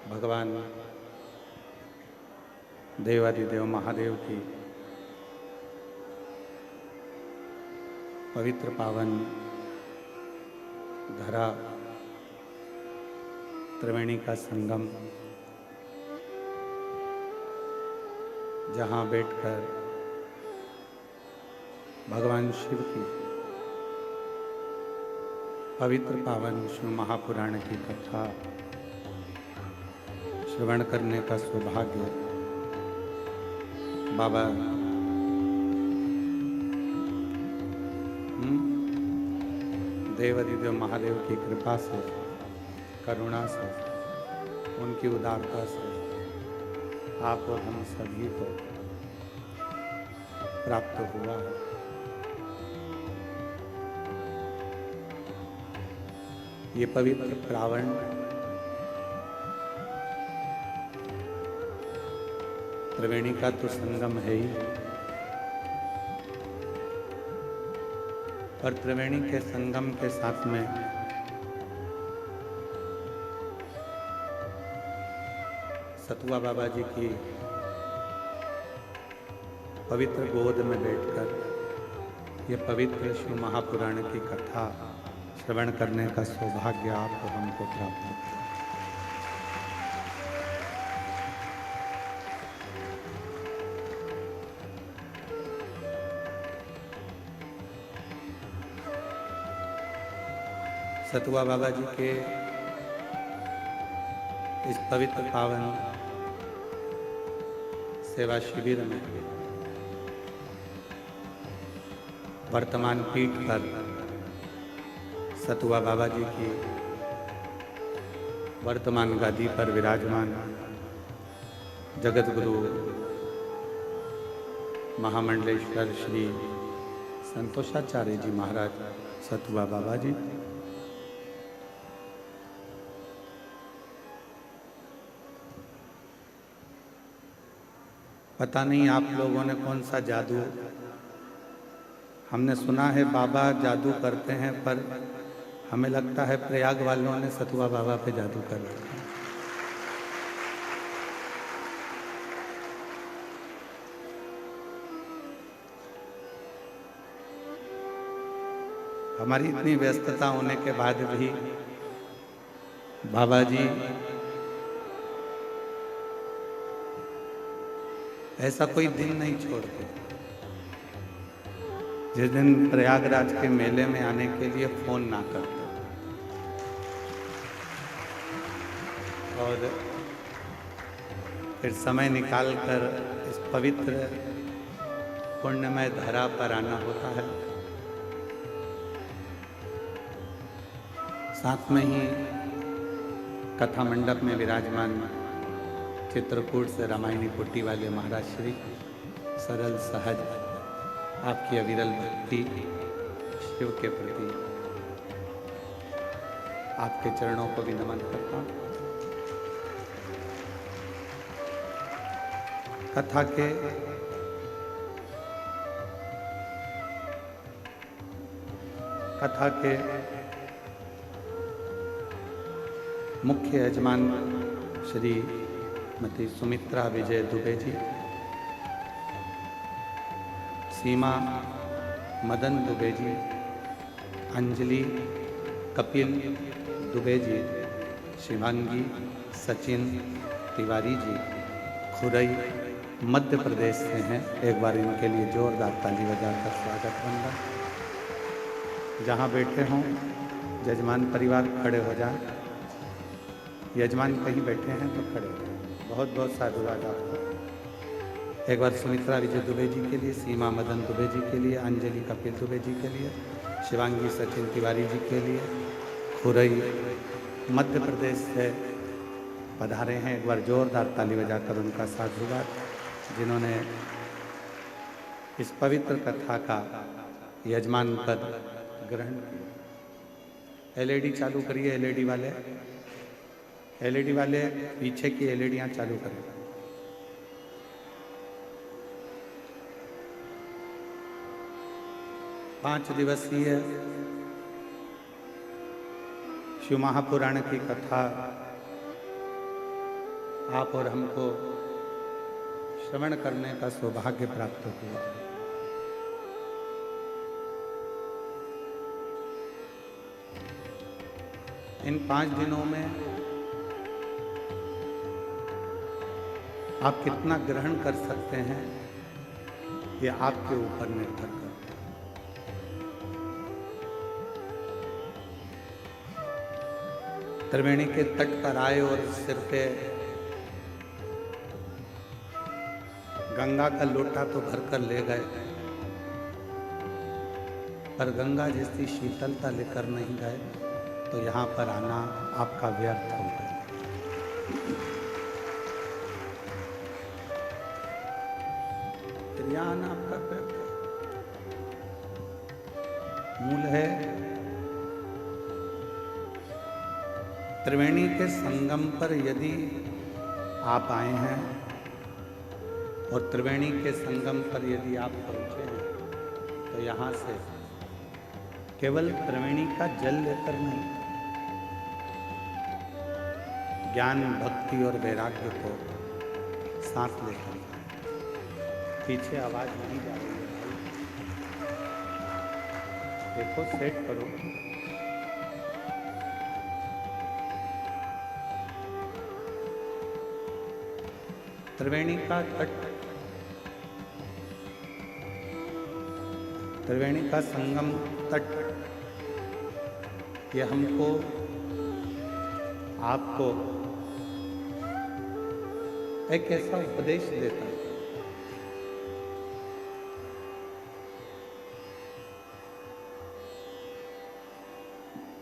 भगवान देवादिदेव महादेव की पवित्र पावन धरा त्रिवेणी का संगम, जहाँ बैठकर भगवान शिव की पवित्र पावन शिव महापुराण की कथा श्रवण करने का सौभाग्य बाबा देवादिदेव महादेव की कृपा से, करुणा से, उनकी उदारता से आप और हम सभी को प्राप्त हुआ है। ये पवित्र प्रावण त्रिवेणी का तो संगम है ही, और त्रिवेणी के संगम के साथ में सतुआ बाबा जी की पवित्र गोद में बैठकर ये पवित्र शिव महापुराण की कथा श्रवण करने का सौभाग्य आपको हमको प्राप्त है। सतुआ बाबा जी के इस पवित्र पावन सेवा शिविर में वर्तमान पीठ पर सतुआ बाबा जी की वर्तमान गादी पर विराजमान जगत गुरु महामंडलेश्वर श्री संतोषाचार्य जी महाराज सतुआ बाबा जी, पता नहीं आप लोगों ने कौन सा जादू, हमने सुना है बाबा जादू करते हैं, पर हमें लगता है प्रयाग वालों ने सतुआ बाबा पे जादू कर रखा है। हमारी इतनी व्यस्तता होने के बाद भी बाबा जी ऐसा कोई दिन नहीं छोड़ते जिस दिन प्रयागराज के मेले में आने के लिए फोन ना करते, और फिर समय निकालकर इस पवित्र पुण्यमय धरा पर आना होता है। साथ में ही कथा मंडप में विराजमान चित्रकूट से रामायणी पुट्टी वाले महाराज श्री सरल सहज आपकी अविरल भक्ति शिव के प्रति आपके चरणों को भी नमन करता हूँ। कथा के मुख्य यजमान श्री मती सुमित्रा विजय दुबे जी, सीमा मदन दुबे जी, अंजलि कपिल दुबे जी, शिवांगी सचिन तिवारी जी खुरई मध्य प्रदेश से हैं। एक बार इनके लिए जोरदार ताली बजाकर स्वागत बंदा। जहाँ बैठे हों यजमान परिवार खड़े हो जाए, यजमान कहीं बैठे हैं तो खड़े हो। बहुत बहुत साधुवाद आपको। एक बार सुमित्रा विजय दुबे जी के लिए, सीमा मदन दुबे जी के लिए, अंजलि कपिल दुबे जी के लिए, शिवांगी सचिन तिवारी जी के लिए, खुरई मध्य प्रदेश से पधारे हैं। एक बार जोरदार ताली बजाकर उनका साधुवाद, जिन्होंने इस पवित्र कथा का यजमान पद ग्रहण किया। एलईडी चालू करिए, एलईडी वाले पीछे की एलईडियां चालू करें। पांच दिवसीय शिव महापुराण की कथा आप और हमको श्रवण करने का सौभाग्य प्राप्त हुआ। इन 5 दिनों में आप कितना ग्रहण कर सकते हैं, ये आपके ऊपर निर्भर करता है। त्रिवेणी के तट पर आए और सिर पे गंगा का लोटा तो भरकर ले गए, पर गंगा जैसी शीतलता लेकर नहीं गए, तो यहाँ पर आना आपका व्यर्थ हो गया। यहाँ आना आपका व्यर्थ है। मूल है त्रिवेणी के संगम पर यदि आप आए हैं और त्रिवेणी के संगम पर यदि आप पहुंचे हैं, तो यहाँ से केवल त्रिवेणी का जल लेकर नहीं, ज्ञान, भक्ति और वैराग्य को सांस लेकर। पीछे आवाज नहीं जा रही है भाई, देखो सेट करो। त्रिवेणी का तट, त्रिवेणी का संगम तट, ये हमको, आपको एक ऐसा उपदेश देता है।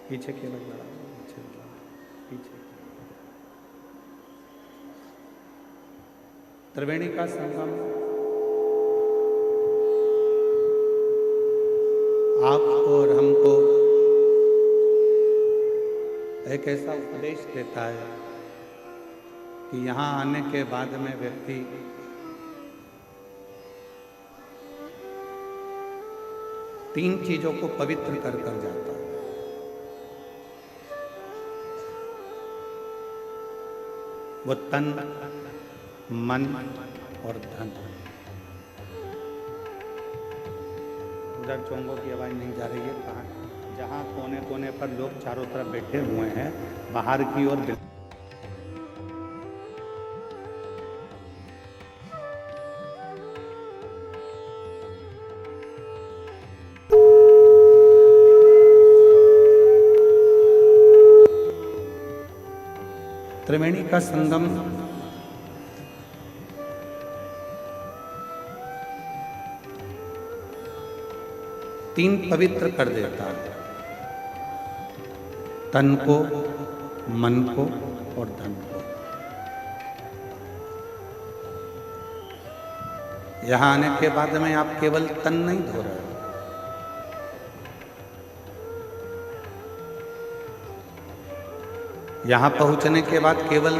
पीछे केवल लड़ा, पीछे त्रिवेणी का संगम आपको और हमको एक ऐसा उपदेश देता है कि यहाँ आने के बाद में व्यक्ति तीन चीजों को पवित्र कर जाता है। वो तन, मन और धन। उधर चोंगों की आवाज नहीं जा रही है, कहाँ? जहाँ कोने कोने पर लोग चारों तरफ बैठे हुए हैं, बाहर की ओर त्रिवेणी का संगम तीन पवित्र कर देता है, तन को, मन को और धन को। यहां आने के बाद में आप केवल तन नहीं धो रहे, यहां पहुंचने के बाद केवल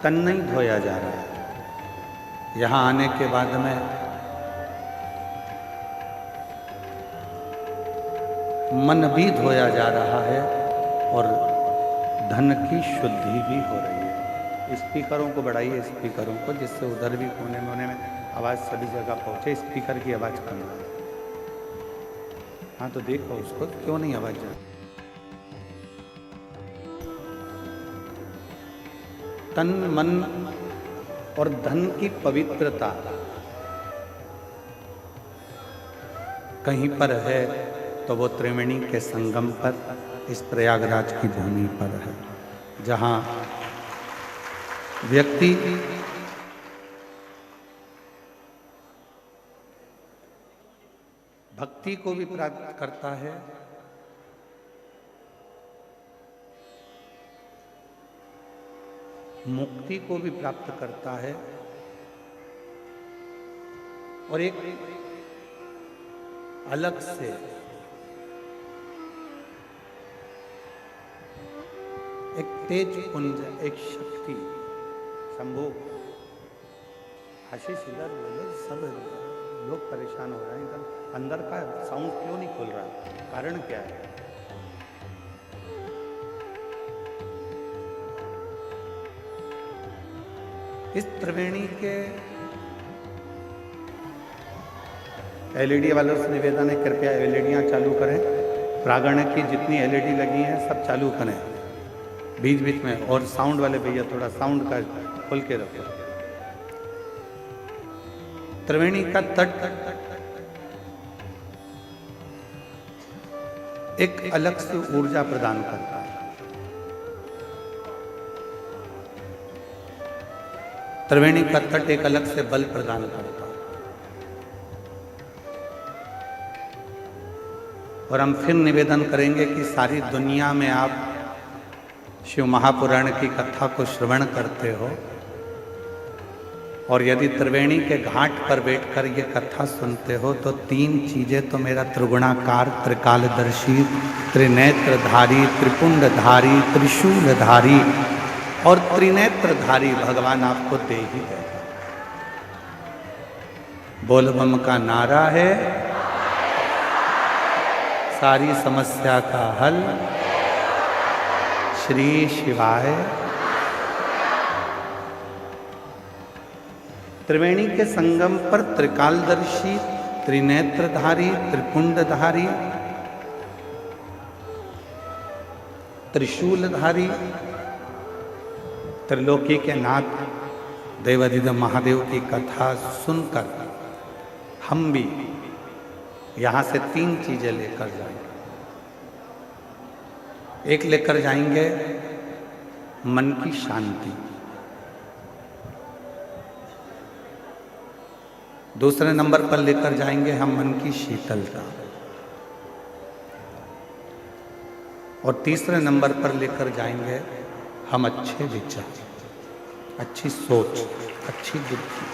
तन नहीं धोया जा रहा है, यहां आने के बाद में मन भी धोया जा रहा है और धन की शुद्धि भी हो रही है। स्पीकरों को बढ़ाइए, स्पीकरों को, जिससे उधर भी कोने में आवाज़ सभी जगह पहुंचे। स्पीकर की आवाज़ कम है। हाँ तो देखो उसको, क्यों नहीं आवाज़ जा। तन, मन और धन की पवित्रता कहीं पर है तो वो त्रिवेणी के संगम पर, इस प्रयागराज की भूमि पर है, जहाँ व्यक्ति भक्ति को भी प्राप्त करता है, मुक्ति को भी प्राप्त करता है और एक अलग से एक तेज पुंज, एक शक्ति, शंभु, आशीष इधर बोलो, सब लोग परेशान हो रहे हैं, एकदम अंदर का साउंड क्यों नहीं खुल रहा, कारण क्या है? इस त्रिवेणी के एलईडी वालों से निवेदन है, कृपया एलईडियाँ चालू करें। प्रांगण की जितनी एलईडी लगी हैं सब चालू करें बीच बीच में। और साउंड वाले भैया थोड़ा साउंड का खोल के रखो। त्रिवेणी का तट एक अलग से ऊर्जा प्रदान करता है। त्रिवेणी का तट एक अलग से बल प्रदान करता है। और हम फिर निवेदन करेंगे कि सारी दुनिया में आप शिव महापुराण की कथा को श्रवण करते हो, और यदि त्रिवेणी के घाट पर बैठकर ये कथा सुनते हो तो तीन चीजें तो मेरा त्रिगुणाकार, त्रिकालदर्शी, त्रिनेत्रधारी, त्रिपुंडधारी, त्रिशूलधारी और त्रिनेत्रधारी भगवान आपको दे ही देगा। बोल बम का नारा है, सारी समस्या का हल श्री शिवाय। त्रिवेणी के संगम पर त्रिकालदर्शी, त्रिनेत्रधारी, त्रिपुंडधारी, त्रिशूलधारी, त्रिलोकी के नाथ देवाधिदेव महादेव की कथा सुनकर हम भी यहां से तीन चीजें लेकर जाएंगे। एक लेकर जाएंगे मन की शांति, दूसरे नंबर पर लेकर जाएंगे हम मन की शीतलता, और तीसरे नंबर पर लेकर जाएंगे हम अच्छे विचार, अच्छी सोच, अच्छी बुद्धि।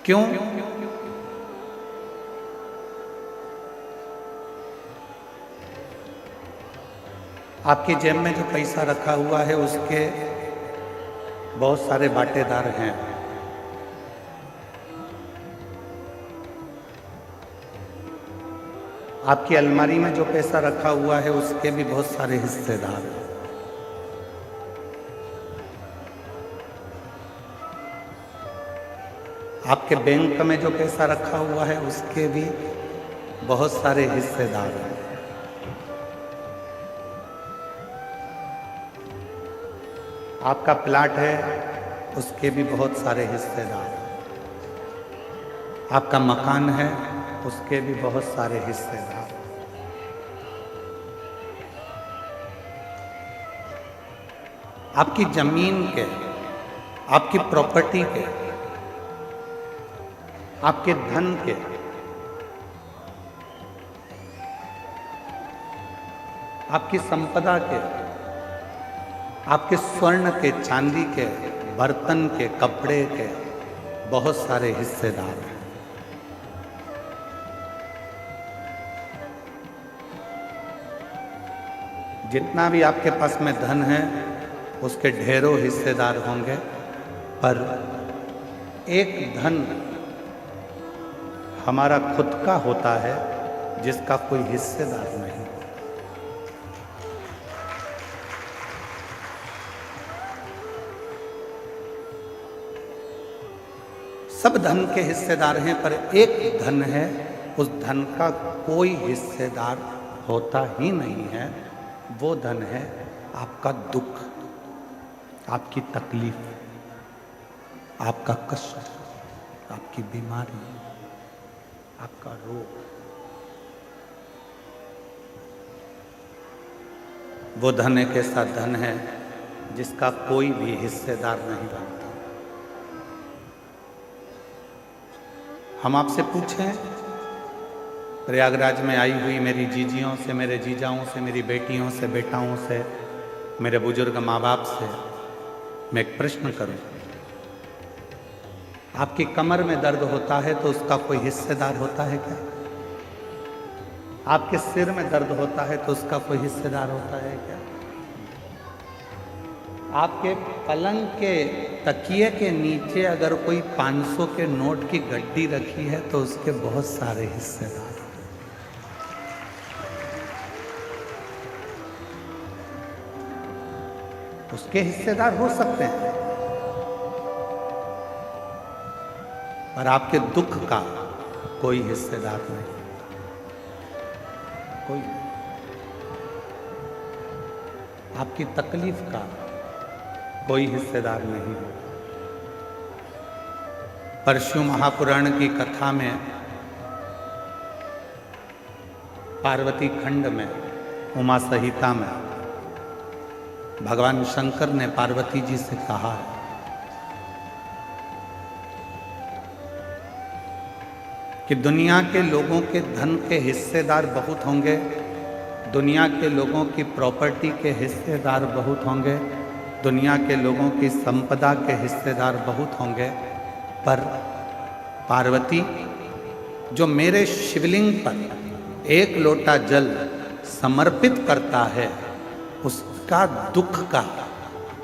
क्यों? आपकी जेब में जो पैसा रखा हुआ है उसके बहुत सारे बाटेदार हैं। आपकी अलमारी में जो पैसा रखा हुआ है उसके भी बहुत सारे हिस्सेदार हैं। आपके बैंक में जो पैसा रखा हुआ है उसके भी बहुत सारे हिस्सेदार हैं। आपका प्लाट है उसके भी बहुत सारे हिस्सेदार हैं। आपका मकान है उसके भी बहुत सारे हिस्सेदार। आपकी जमीन के, आपकी प्रॉपर्टी के, आपके धन के, आपकी संपदा के, आपके स्वर्ण के, चांदी के, बर्तन के, कपड़े के बहुत सारे हिस्सेदार हैं। जितना भी आपके पास में धन है उसके ढेरों हिस्सेदार होंगे, पर एक धन हमारा खुद का होता है जिसका कोई हिस्सेदार नहीं। सब धन के हिस्सेदार हैं, पर एक धन है, उस धन का कोई हिस्सेदार होता ही नहीं है। वो धन है आपका दुख, आपकी तकलीफ, आपका कष्ट, आपकी बीमारी, आपका रोग। वो धन एक ऐसा धन है जिसका कोई भी हिस्सेदार नहीं बनता। हम आपसे पूछें, प्रयागराज में आई हुई मेरी जीजियों से, मेरे जीजाओं से, मेरी बेटियों से, बेटाओं से, मेरे बुजुर्ग माँ बाप से मैं एक प्रश्न करूं, आपकी कमर में दर्द होता है तो उसका कोई हिस्सेदार होता है क्या? आपके सिर में दर्द होता है तो उसका कोई हिस्सेदार होता है क्या? आपके पलंग के तकिए के नीचे अगर कोई 500 के नोट की गड्डी रखी है तो उसके बहुत सारे हिस्सेदार। उसके हिस्सेदार हो सकते हैं, पर आपके दुख का कोई हिस्सेदार नहीं, कोई नहीं। आपकी तकलीफ का कोई हिस्सेदार नहीं है। परशु महापुराण की कथा में पार्वती खंड में उमा संहिता में भगवान शंकर ने पार्वती जी से कहा है कि दुनिया के लोगों के धन के हिस्सेदार बहुत होंगे, दुनिया के लोगों की प्रॉपर्टी के हिस्सेदार बहुत होंगे, दुनिया के लोगों की संपदा के हिस्सेदार बहुत होंगे, पर पार्वती जो मेरे शिवलिंग पर एक लोटा जल समर्पित करता है उसका दुख का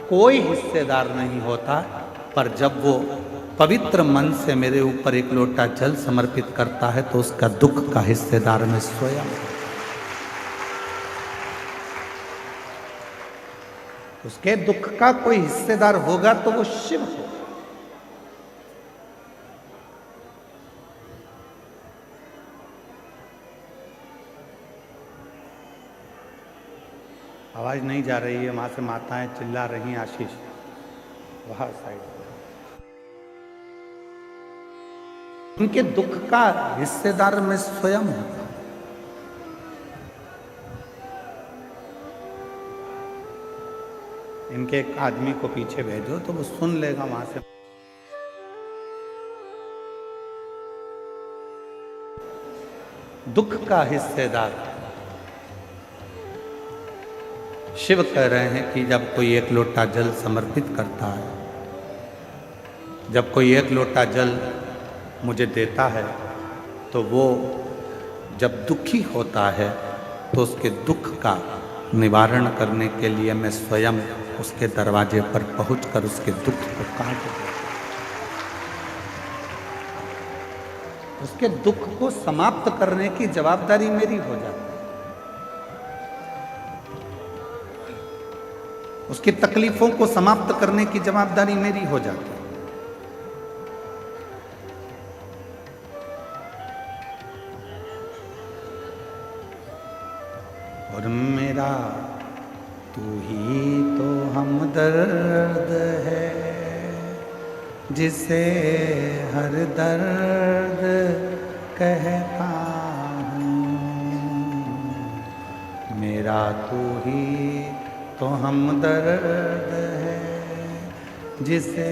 कोई हिस्सेदार नहीं होता, पर जब वो पवित्र मन से मेरे ऊपर एक लोटा जल समर्पित करता है तो उसका दुख का हिस्सेदार मैं स्वयं। उसके दुख का कोई हिस्सेदार होगा तो वो शिव होगा। आवाज नहीं जा रही है, वहां से माताएं चिल्ला रही हैं, आशीष वहां साइड। उनके दुख का हिस्सेदार मैं स्वयं हूं। इनके एक आदमी को पीछे भेजो तो वो सुन लेगा वहां से। दुख का हिस्सेदार शिव कह रहे हैं कि जब कोई एक लोटा जल समर्पित करता है, जब कोई एक लोटा जल मुझे देता है, तो वो जब दुखी होता है तो उसके दुख का निवारण करने के लिए मैं स्वयं उसके दरवाजे पर पहुंचकर उसके दुख को काट देता हूं। उसके दुख को समाप्त करने की जवाबदारी मेरी हो जाती है। उसकी तकलीफों को समाप्त करने की जवाबदारी मेरी हो जाती है। और मेरा तू ही तो हमदर्द है, जिसे हर दर्द कहता हूँ। मेरा तू ही तो हमदर्द है, जिसे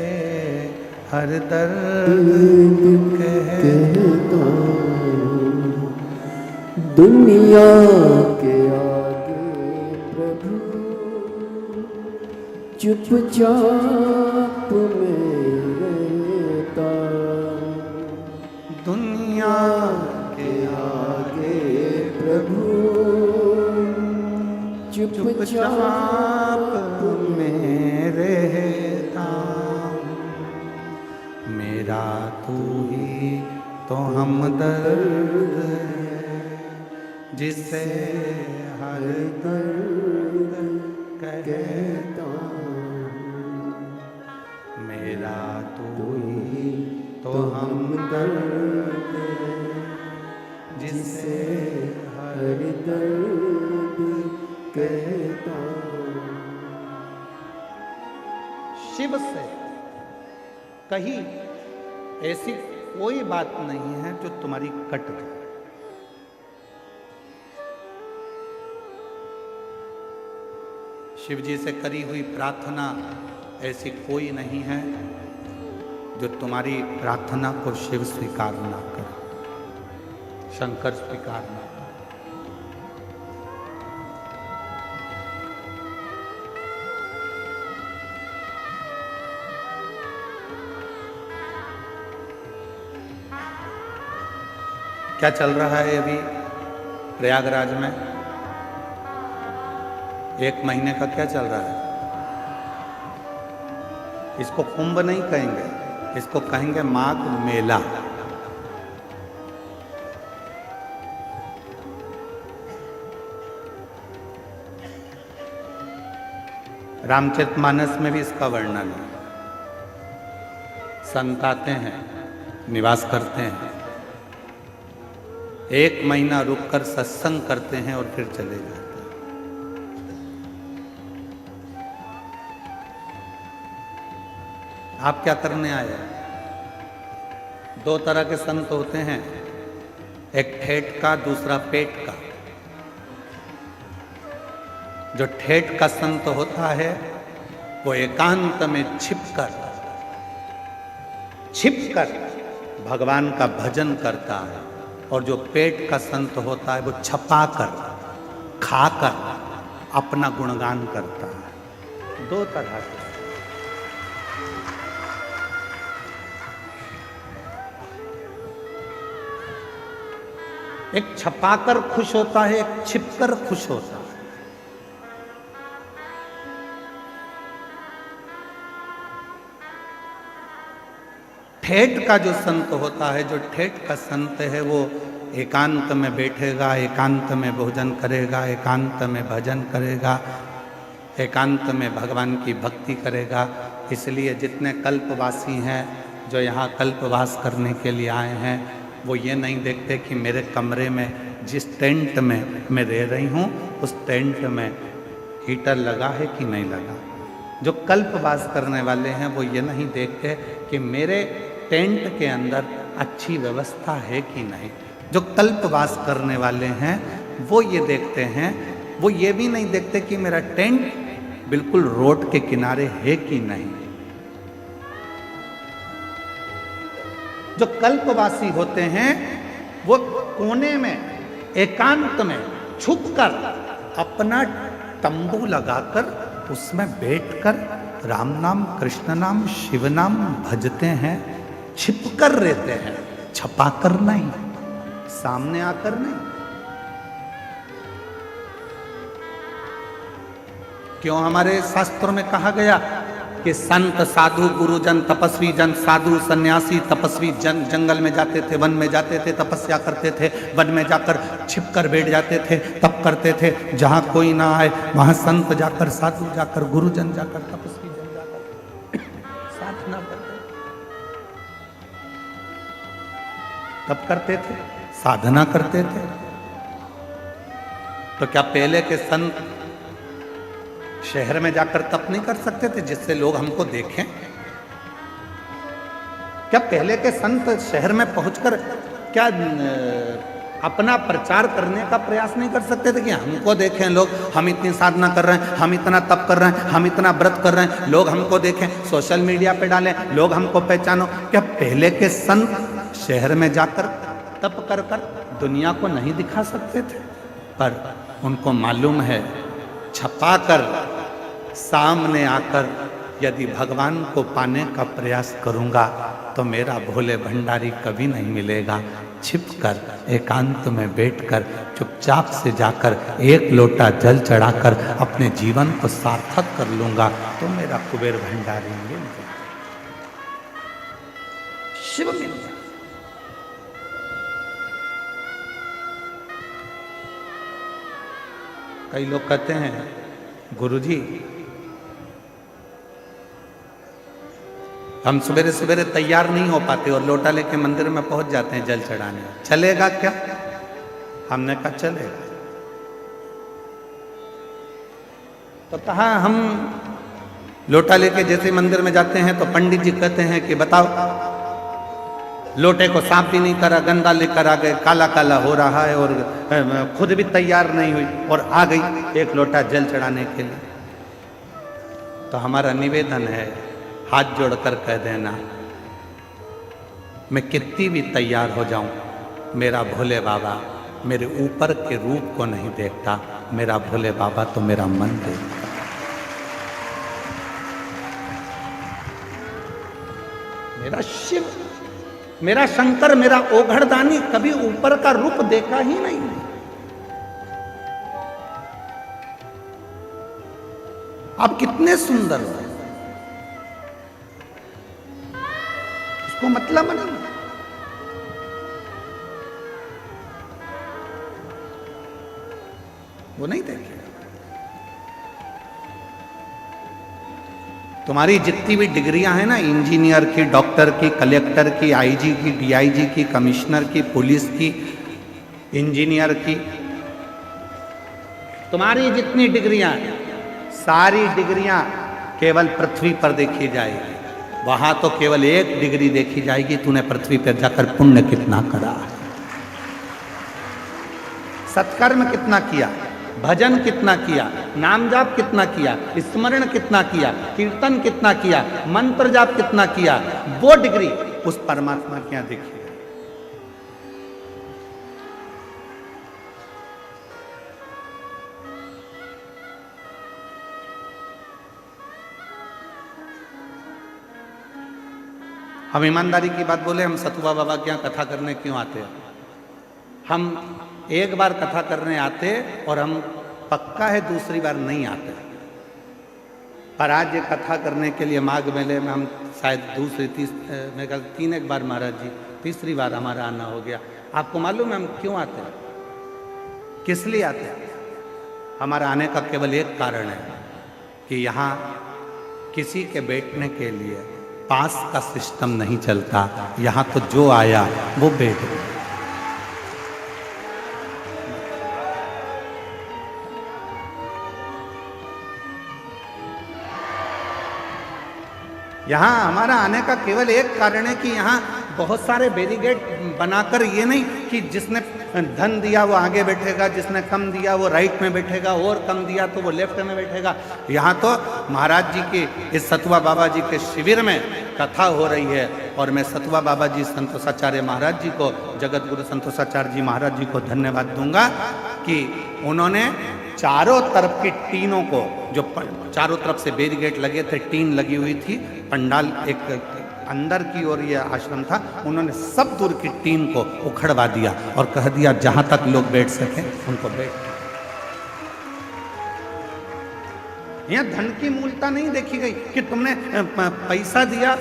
हर दर्द कहता हूँ। दुनिया के आगे प्रभु चुपचाप में रहता। दुनिया के आगे प्रभु चुपचाप में रहता। मेरा तू ही तो हमदर्द है, जिसे हर दर्द कहता हूँ। मेरा तू ही तो हमदर्द है, जिसे हर दर्द कहता हूँ। शिव से कहीं ऐसी कोई बात नहीं है जो तुम्हारी कट जाए। शिव जी से करी हुई प्रार्थना ऐसी कोई नहीं है जो तुम्हारी प्रार्थना को शिव स्वीकार ना करे, शंकर स्वीकार ना करे। क्या चल रहा है अभी प्रयागराज में? 1 महीने का क्या चल रहा है? इसको कुंभ नहीं कहेंगे, इसको कहेंगे माघ मेला। रामचरितमानस में भी इसका वर्णन है। संत आते हैं, निवास करते हैं, 1 महीना रुककर सत्संग करते हैं और फिर चले जाते हैं। आप क्या करने आए हैं? 2 तरह के संत होते हैं, एक ठेठ का, दूसरा पेट का। जो ठेठ का संत होता है वो एकांत में छिपकर भगवान का भजन करता है, और जो पेट का संत होता है वो छपाकर, खाकर अपना गुणगान करता है। 2 तरह के। एक छपाकर खुश होता है, एक छिपकर खुश होता है। ठेठ का जो संत होता है, जो ठेठ का संत है, वो एकांत में बैठेगा, एकांत में भोजन करेगा, एकांत में भजन करेगा, एकांत में भगवान की भक्ति करेगा। इसलिए जितने कल्पवासी हैं जो यहाँ कल्पवास करने के लिए आए हैं, वो ये नहीं देखते कि मेरे कमरे में, जिस टेंट में मैं रह रही हूँ, उस टेंट में हीटर लगा है कि नहीं लगा। जो कल्पवास करने वाले हैं वो ये नहीं देखते कि मेरे टेंट के अंदर अच्छी व्यवस्था है कि नहीं। जो कल्पवास करने वाले हैं वो ये देखते हैं, वो ये भी नहीं देखते कि मेरा टेंट बिल्कुल रोड के किनारे है कि नहीं। जो कल्पवासी होते हैं वो कोने में, एकांत में छुपकर अपना तंबू लगाकर उसमें बैठकर राम नाम, कृष्ण नाम, शिव नाम भजते हैं, छिपकर रहते हैं, छपाकर नहीं, सामने आकर नहीं। क्यों हमारे शास्त्रों में कहा गया कि संत, साधु, गुरुजन, तपस्वी जन, साधु, सन्यासी, तपस्वी जन जंगल में जाते थे, वन में जाते थे, तपस्या करते थे, वन में जाकर छिपकर बैठ जाते थे, तप करते थे। जहां कोई ना आए वहां संत जाकर, साधु जाकर, गुरुजन जाकर, तपस्वी जन जाकर साधना करते, तप करते थे, साधना करते थे। तो क्या पहले के संत शहर में जाकर तप नहीं कर सकते थे जिससे लोग हमको देखें? क्या पहले के संत शहर में पहुंचकर क्या अपना प्रचार करने का प्रयास नहीं कर सकते थे कि हमको देखें लोग, हम इतनी साधना कर रहे हैं, हम इतना तप कर रहे हैं, हम इतना व्रत कर रहे हैं, लोग हमको देखें, सोशल मीडिया पे डालें, लोग हमको पहचानो? क्या पहले के संत शहर में जाकर तप कर दुनिया को नहीं दिखा सकते थे? पर उनको मालूम है, छपाकर सामने आकर यदि भगवान को पाने का प्रयास करूंगा तो मेरा भोले भंडारी कभी नहीं मिलेगा। छिपकर, एकांत में बैठकर, चुपचाप से जाकर 1 लोटा जल चढ़ाकर अपने जीवन को सार्थक कर लूंगा तो मेरा कुबेर भंडारी मिल जाए, शिव मिल जाए। कई लोग कहते हैं, गुरुजी हम सवेरे सवेरे तैयार नहीं हो पाते और लोटा लेके मंदिर में पहुंच जाते हैं जल चढ़ाने, चलेगा क्या? हमने कहा चलेगा। तो कहा हम लोटा लेके जैसे मंदिर में जाते हैं तो पंडित जी कहते हैं कि बताओ, लोटे को साफ भी नहीं करा, गंदा लेकर आ गए, काला काला हो रहा है, और खुद भी तैयार नहीं हुई और आ गई 1 लोटा जल चढ़ाने के लिए। तो हमारा निवेदन है, हाथ जोड़कर कह देना, मैं कितनी भी तैयार हो जाऊं, मेरा भोले बाबा मेरे ऊपर के रूप को नहीं देखता, मेरा भोले बाबा तो मेरा मन देखता। मेरा शिव, मेरा शंकर, मेरा ओघड़दानी कभी ऊपर का रूप देखा ही नहीं। आप कितने सुंदर हो, उसको मतलब नहीं। वो नहीं देखेगा। तुम्हारी जितनी भी डिग्रियां हैं ना, इंजीनियर की, डॉक्टर की, कलेक्टर की, आईजी की, डीआईजी की, कमिश्नर की, पुलिस की, इंजीनियर की, तुम्हारी जितनी डिग्रियां हैं, सारी डिग्रियां केवल पृथ्वी पर देखी जाएगी। वहां तो केवल एक डिग्री देखी जाएगी, तूने पृथ्वी पर जाकर पुण्य कितना करा, सत्कर्म कितना किया, भजन कितना किया, नाम जाप कितना किया, स्मरण कितना किया, कीर्तन कितना किया, मंत्र जाप कितना किया, वो डिग्री उस परमात्मा के यहां देखी। हम ईमानदारी की बात बोले, हम सतुआ बाबा के यहाँ कथा करने क्यों आते हैं? हम एक बार कथा करने आते और हम पक्का है दूसरी बार नहीं आते। पर आज ये कथा करने के लिए माघ मेले में हम शायद मैं कल 3 एक बार महाराज जी, तीसरी बार हमारा आना हो गया। आपको मालूम है हम क्यों आते हैं, किस लिए आते हैं? हमारा आने का केवल एक कारण है कि यहाँ किसी के बैठने के लिए पास का सिस्टम नहीं चलता। यहाँ तो जो आया वो बैठ गया। यहाँ हमारा आने का केवल एक कारण है कि यहाँ बहुत सारे बैरिकेड बनाकर, ये नहीं कि जिसने धन दिया वो आगे बैठेगा, जिसने कम दिया वो राइट में बैठेगा, और कम दिया तो वो लेफ्ट में बैठेगा। यहाँ तो महाराज जी के इस सतुआ बाबा जी के शिविर में कथा हो रही है और मैं सतुआ बाबा जी संतोषाचार्य महाराज जी को, जगत गुरु संतोषाचार्य जी महाराज जी को धन्यवाद दूंगा कि उन्होंने चारों तरफ की टीनों को, जो चारों तरफ से बैरिकेड लगे थे, टीन लगी हुई थी, पंडाल एक अंदर की ओर यह आश्रम था, उन्होंने सब दूर की टीन को उखड़वा दिया और कह दिया जहां तक लोग बैठ सके उनको बैठ। यहाँ धन की मूलता नहीं देखी गई कि तुमने पैसा दिया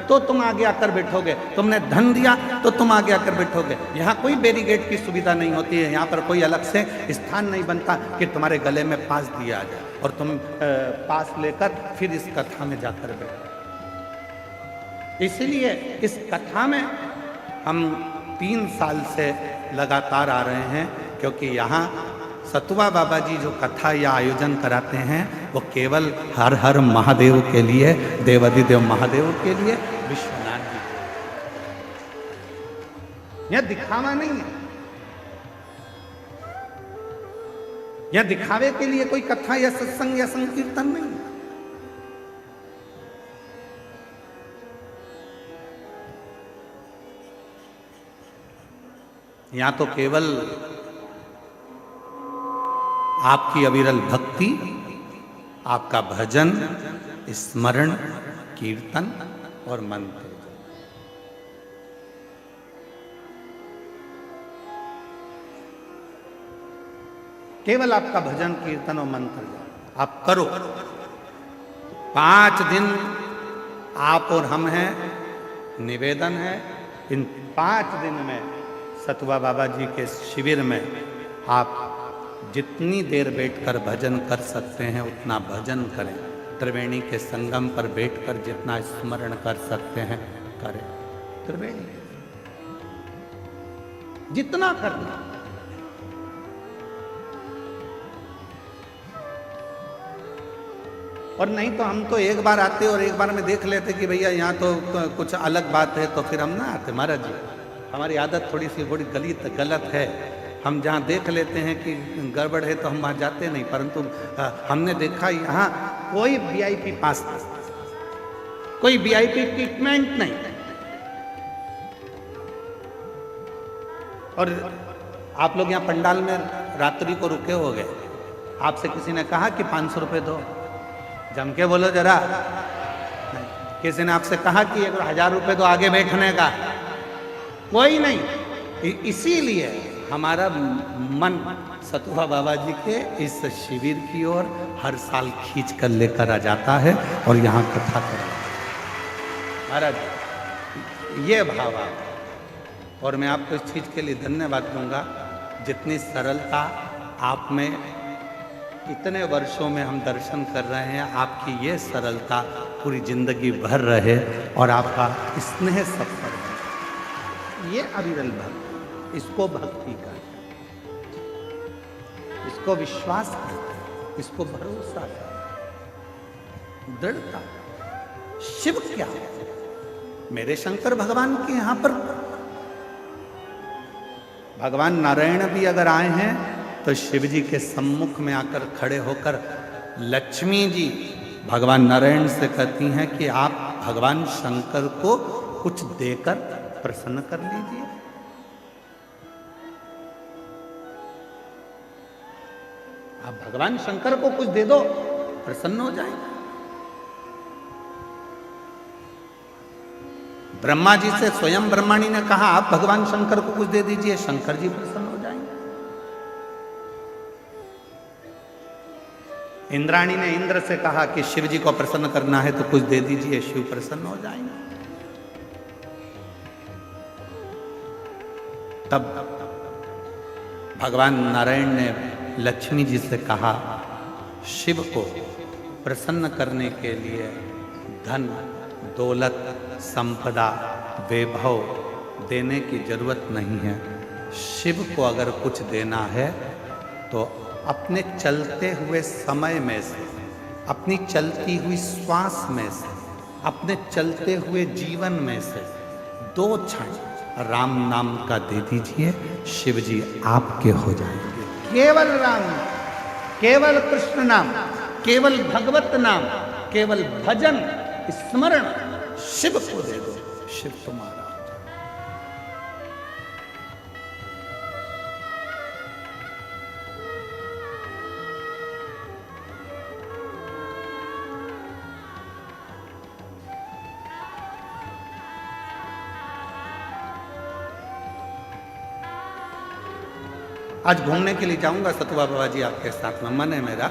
तो तुम आगे आकर बैठोगे, तुमने धन दिया तो तुम आगे आकर बैठोगे। यहाँ कोई बैरिकेड की सुविधा नहीं होती है। यहाँ पर कोई अलग से स्थान नहीं बनता कि तुम्हारे गले में पास दिया जाए और तुम पास लेकर फिर इस कथा में जाकर बैठो। इसलिए इस कथा में हम 3 साल से लगातार आ रहे हैं, क्योंकि यहाँ सतुआ बाबा जी जो कथा या आयोजन कराते हैं वो केवल हर हर महादेव के लिए, देवाधिदेव महादेव के लिए, विश्वनाथ जी। यह दिखावा नहीं है, यह दिखावे के लिए कोई कथा या सत्संग या संकीर्तन नहीं है। यहाँ तो केवल आपकी अविरल भक्ति, आपका भजन, स्मरण, कीर्तन और मंत्र। केवल आपका भजन, कीर्तन और मंत्र आप करो। 5 दिन आप और हम हैं। निवेदन है इन 5 दिन में सतुआ बाबा जी के शिविर में आप जितनी देर बैठकर भजन कर सकते हैं उतना भजन करें। त्रिवेणी के संगम पर बैठकर जितना स्मरण कर सकते हैं करें। त्रिवेणी जितना करना। और नहीं तो हम तो एक बार आते और एक बार में देख लेते कि भैया यहाँ तो कुछ अलग बात है, तो फिर हम ना आते। महाराज जी हमारी आदत थोड़ी सी बड़ी गलत है। हम जहाँ देख लेते हैं कि गड़बड़ है तो हम वहाँ जाते नहीं, परंतु हमने देखा यहाँ कोई वीआईपी पास नहीं, कोई वीआईपी ट्रीटमेंट नहीं। और आप लोग यहाँ पंडाल में रात्रि को रुके हो गए, आपसे किसी ने कहा कि 500 रुपये दो, जम के बोलो जरा। किसी ने आपसे कहा कि 1000 रुपये दो आगे बैठने का, कोई नहीं। इसीलिए हमारा मन सतुआ बाबा जी के इस शिविर की ओर हर साल खींच कर लेकर आ जाता है और यहाँ कथा कर। महाराज ये भाव है और मैं आपको इस चीज़ के लिए धन्यवाद दूंगा। जितनी सरलता आप में इतने वर्षों में हम दर्शन कर रहे हैं, आपकी ये सरलता पूरी जिंदगी भर रहे और आपका स्नेह सफल है। ये अविरल भक्ति, इसको भक्ति का, इसको विश्वास करते, इसको भरोसा करते, दृढ़ता। शिव क्या है? मेरे शंकर भगवान के यहां पर भगवान नारायण भी अगर आए हैं तो शिव जी के सम्मुख में आकर खड़े होकर लक्ष्मी जी भगवान नारायण से कहती हैं कि आप भगवान शंकर को कुछ देकर प्रसन्न कर लीजिए। आप भगवान शंकर को कुछ दे दो, प्रसन्न हो जाएंगे। ब्रह्मा जी से स्वयं ब्रह्माणी ने कहा आप भगवान शंकर को कुछ दे दीजिए, शंकर जी प्रसन्न हो जाएंगे। इंद्राणी ने इंद्र से कहा कि शिव जी को प्रसन्न करना है तो कुछ दे दीजिए, शिव प्रसन्न हो जाएंगे। तब भगवान नारायण ने लक्ष्मी जी से कहा शिव को प्रसन्न करने के लिए धन, दौलत, संपदा, वैभव देने की जरूरत नहीं है। शिव को अगर कुछ देना है तो अपने चलते हुए समय में से, अपनी चलती हुई श्वास में से, अपने चलते हुए जीवन में से 2 क्षण राम नाम का दे दीजिए, शिव जी आपके हो जाएंगे। केवल राम, केवल कृष्ण नाम, केवल भगवत नाम, केवल भजन स्मरण शिव को दे दो, शिव तुम्हारा। आज घूमने के लिए जाऊंगा सतुआ बाबा जी आपके साथ में, मन है मेरा।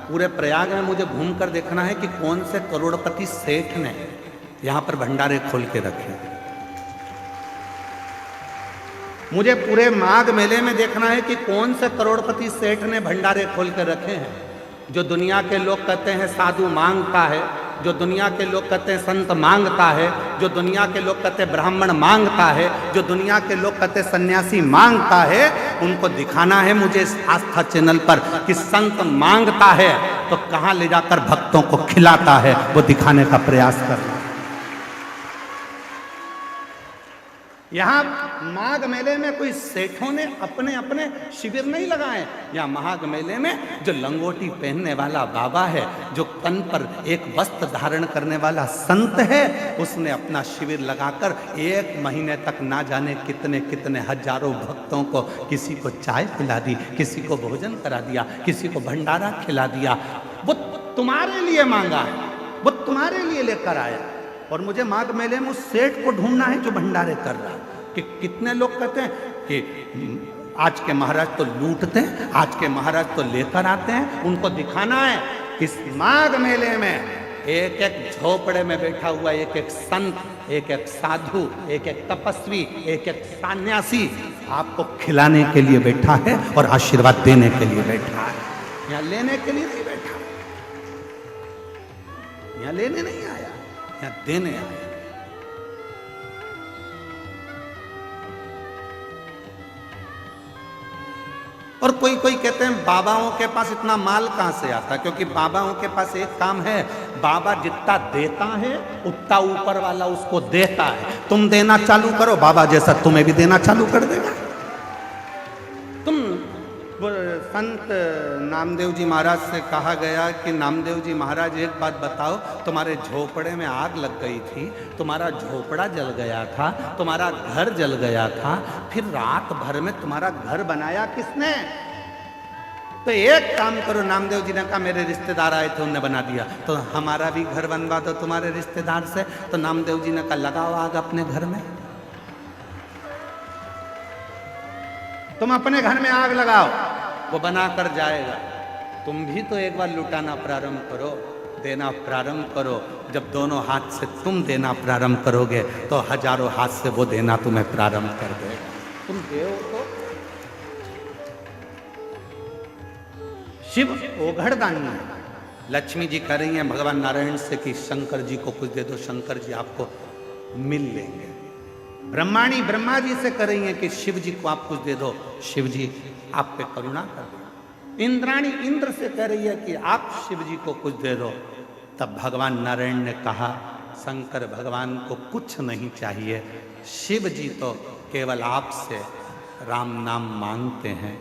पूरे प्रयाग में मुझे घूमकर देखना है कि कौन से करोड़पति सेठ ने यहां पर भंडारे खोल के रखे। मुझे पूरे माघ मेले में देखना है कि कौन से करोड़पति सेठ ने भंडारे खोल के रखे हैं। जो दुनिया के लोग कहते हैं साधु मांगता है, जो दुनिया के लोग कहते हैं संत मांगता है, जो दुनिया के लोग कहते हैं ब्राह्मण मांगता है, जो दुनिया के लोग कहते हैं सन्यासी मांगता है, उनको दिखाना है मुझे आस्था चैनल पर कि संत मांगता है तो कहां ले जाकर भक्तों को खिलाता है, वो दिखाने का प्रयास करना। यहाँ माघ मेले में कोई सेठों ने अपने अपने शिविर नहीं लगाए। यहाँ माघ मेले में जो लंगोटी पहनने वाला बाबा है, जो तन पर एक वस्त्र धारण करने वाला संत है, उसने अपना शिविर लगाकर 1 महीने तक ना जाने कितने कितने हजारों भक्तों को, किसी को चाय पिला दी, किसी को भोजन करा दिया, किसी को भंडारा खिला दिया। वो तुम्हारे लिए मांगा है, वो तुम्हारे लिए लेकर आया। और मुझे माघ मेले में उस सेठ को ढूंढना है जो भंडारे कर रहा है। कि कितने लोग कहते हैं कि आज के महाराज तो लूटते हैं, आज के महाराज तो लेकर आते हैं, उनको दिखाना है। इस माघ मेले में एक एक झोपड़े में बैठा हुआ एक एक संत, एक एक साधु, एक एक तपस्वी, एक एक सन्यासी आपको खिलाने के लिए बैठा है और आशीर्वाद देने के लिए बैठा है। यहाँ लेने के लिए नहीं बैठा, यहाँ लेने नहीं आया, यहाँ देने आया। और कोई कोई कहते हैं बाबाओं के पास इतना माल कहां से आता है, क्योंकि बाबाओं के पास एक काम है, बाबा जितना देता है उतना ऊपर वाला उसको देता है। तुम देना चालू करो, बाबा जैसा तुम्हें भी देना चालू कर देगा। तुम संत नामदेव जी महाराज से कहा गया कि नामदेव जी महाराज एक बात बताओ, तुम्हारे झोपड़े में आग लग गई थी, तुम्हारा झोपड़ा जल गया था, तुम्हारा घर जल गया था, फिर रात भर में तुम्हारा घर बनाया किसने? तो एक काम करो, नामदेव जी ने कहा मेरे रिश्तेदार आए थे उन्होंने बना दिया, तो हमारा भी घर बनवा दो तुम्हारे रिश्तेदार से। तो नामदेव जी ने कहा लगाओ आग अपने घर में, तुम अपने घर में आग लगाओ, वो बना कर जाएगा। तुम भी तो एक बार लुटाना प्रारंभ करो, देना प्रारंभ करो। जब दोनों हाथ से तुम देना प्रारंभ करोगे तो हजारों हाथ से वो देना तुम्हें प्रारंभ कर देगा। तुम देव तो शिव ओघड़दानी है। लक्ष्मी जी कह रही हैं भगवान नारायण से कि शंकर जी को कुछ दे दो, शंकर जी आपको मिल लेंगे। ब्रह्माणी ब्रह्मा जी से कह रही हैं कि शिव जी को आप कुछ दे दो, शिव जी आप पे करुणा कर दो। इंद्राणी इंद्र से कह रही है कि आप शिव जी को कुछ दे दो। तब भगवान नारायण ने कहा शंकर भगवान को कुछ नहीं चाहिए, शिव जी तो केवल आपसे राम नाम मांगते हैं।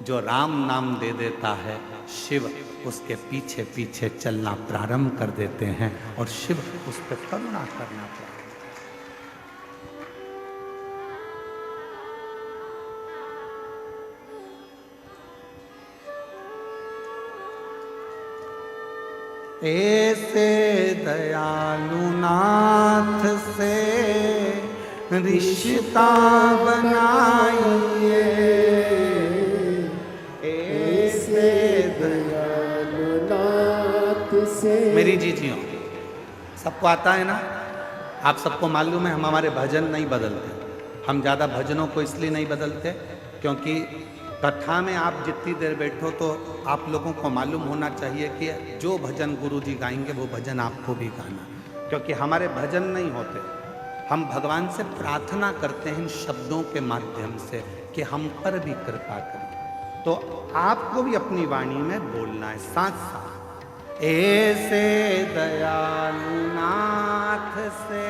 जो राम नाम दे देता है शिव उसके पीछे पीछे चलना प्रारंभ कर देते हैं और शिव उस पर करुणा करना प्रारंभ। ऐसे दयालु नाथ से रिश्ता बनाइए, ऐसे दयालु नाथ से। मेरी जीजियों, सबको आता है ना? आप सबको मालूम है हम हमारे भजन नहीं बदलते। हम ज़्यादा भजनों को इसलिए नहीं बदलते क्योंकि कथा में आप जितनी देर बैठो तो आप लोगों को मालूम होना चाहिए कि जो भजन गुरु जी गाएंगे वो भजन आपको भी गाना, क्योंकि हमारे भजन नहीं होते। हम भगवान से प्रार्थना करते हैं इन शब्दों के माध्यम से कि हम पर भी कृपा करें। तो आपको भी अपनी वाणी में बोलना है साथ साथ, ऐसे दयालु नाथ से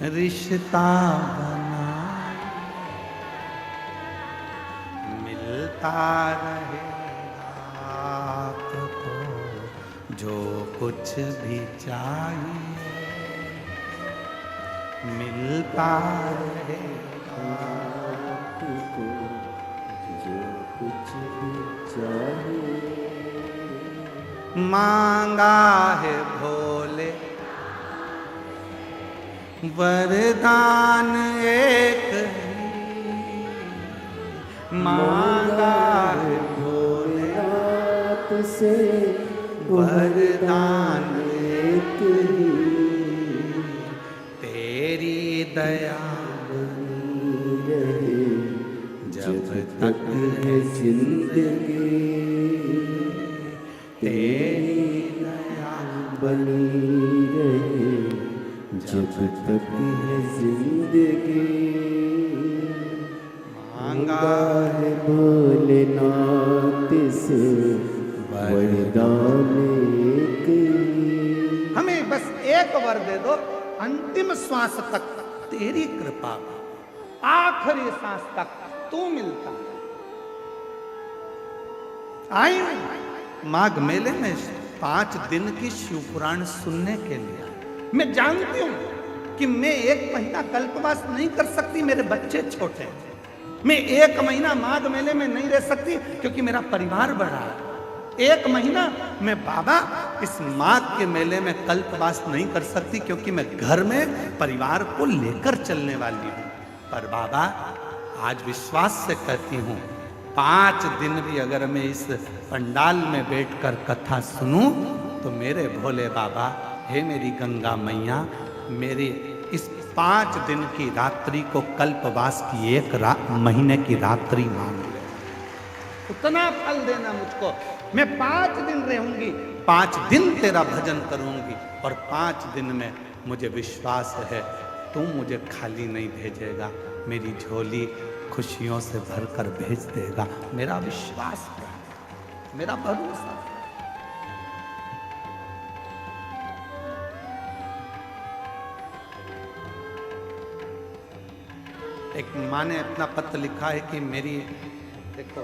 रिश्ता बना मिलता रहेगा आपको जो कुछ भी चाहिए, मिलता रहेगा आपको जो कुछ भी चाहिए। मांगा है भोले वरदान एक ही, मांगा है भोलेनाथ से वरदान एक ही। तेरी दया बनी रहे जब तक है जिंदगी, तेरी दया बनी रहे जब तक है जिंदगी। मांगा है भोलेनाथ से वरदान एक ही। हमें बस एक वर दे दो, अंतिम श्वास तक तेरी कृपा, आखिरी सांस तक तू मिलता। आई माघ मेले में 5 दिन की शिव पुराण सुनने के लिए। मैं जानती हूं कि मैं 1 महीना कल्पवास नहीं कर सकती, मेरे बच्चे छोटे हैं। मैं 1 महीना माघ मेले में नहीं रह सकती क्योंकि मेरा परिवार बड़ा है। 1 महीना मैं बाबा इस माघ के मेले में कल्पवास नहीं कर सकती क्योंकि मैं घर में परिवार को लेकर चलने वाली हूं। पर बाबा आज विश्वास से कहती हूं 5 दिन भी अगर मैं इस पंडाल में बैठकर कथा सुनूं तो मेरे भोले बाबा, हे मेरी गंगा मैया, मेरी इस 5 दिन की रात्रि को कल्पवास की 1 महीने की रात्रि मान ले, उतना फल देना मुझको। मैं 5 दिन रहूंगी, 5 दिन तेरा भजन करूंगी और 5 दिन में मुझे विश्वास है तू मुझे खाली नहीं भेजेगा, मेरी झोली खुशियों से भरकर भेज देगा। मेरा विश्वास है, मेरा भरोसा। एक माँ ने अपना पत्र लिखा है कि मेरी, देखो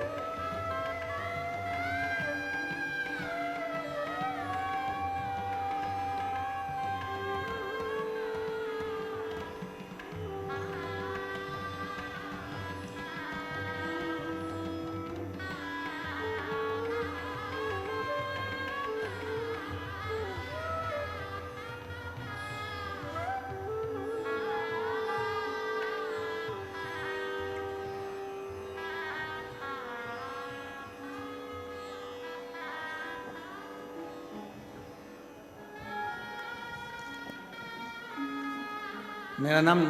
मेरा नाम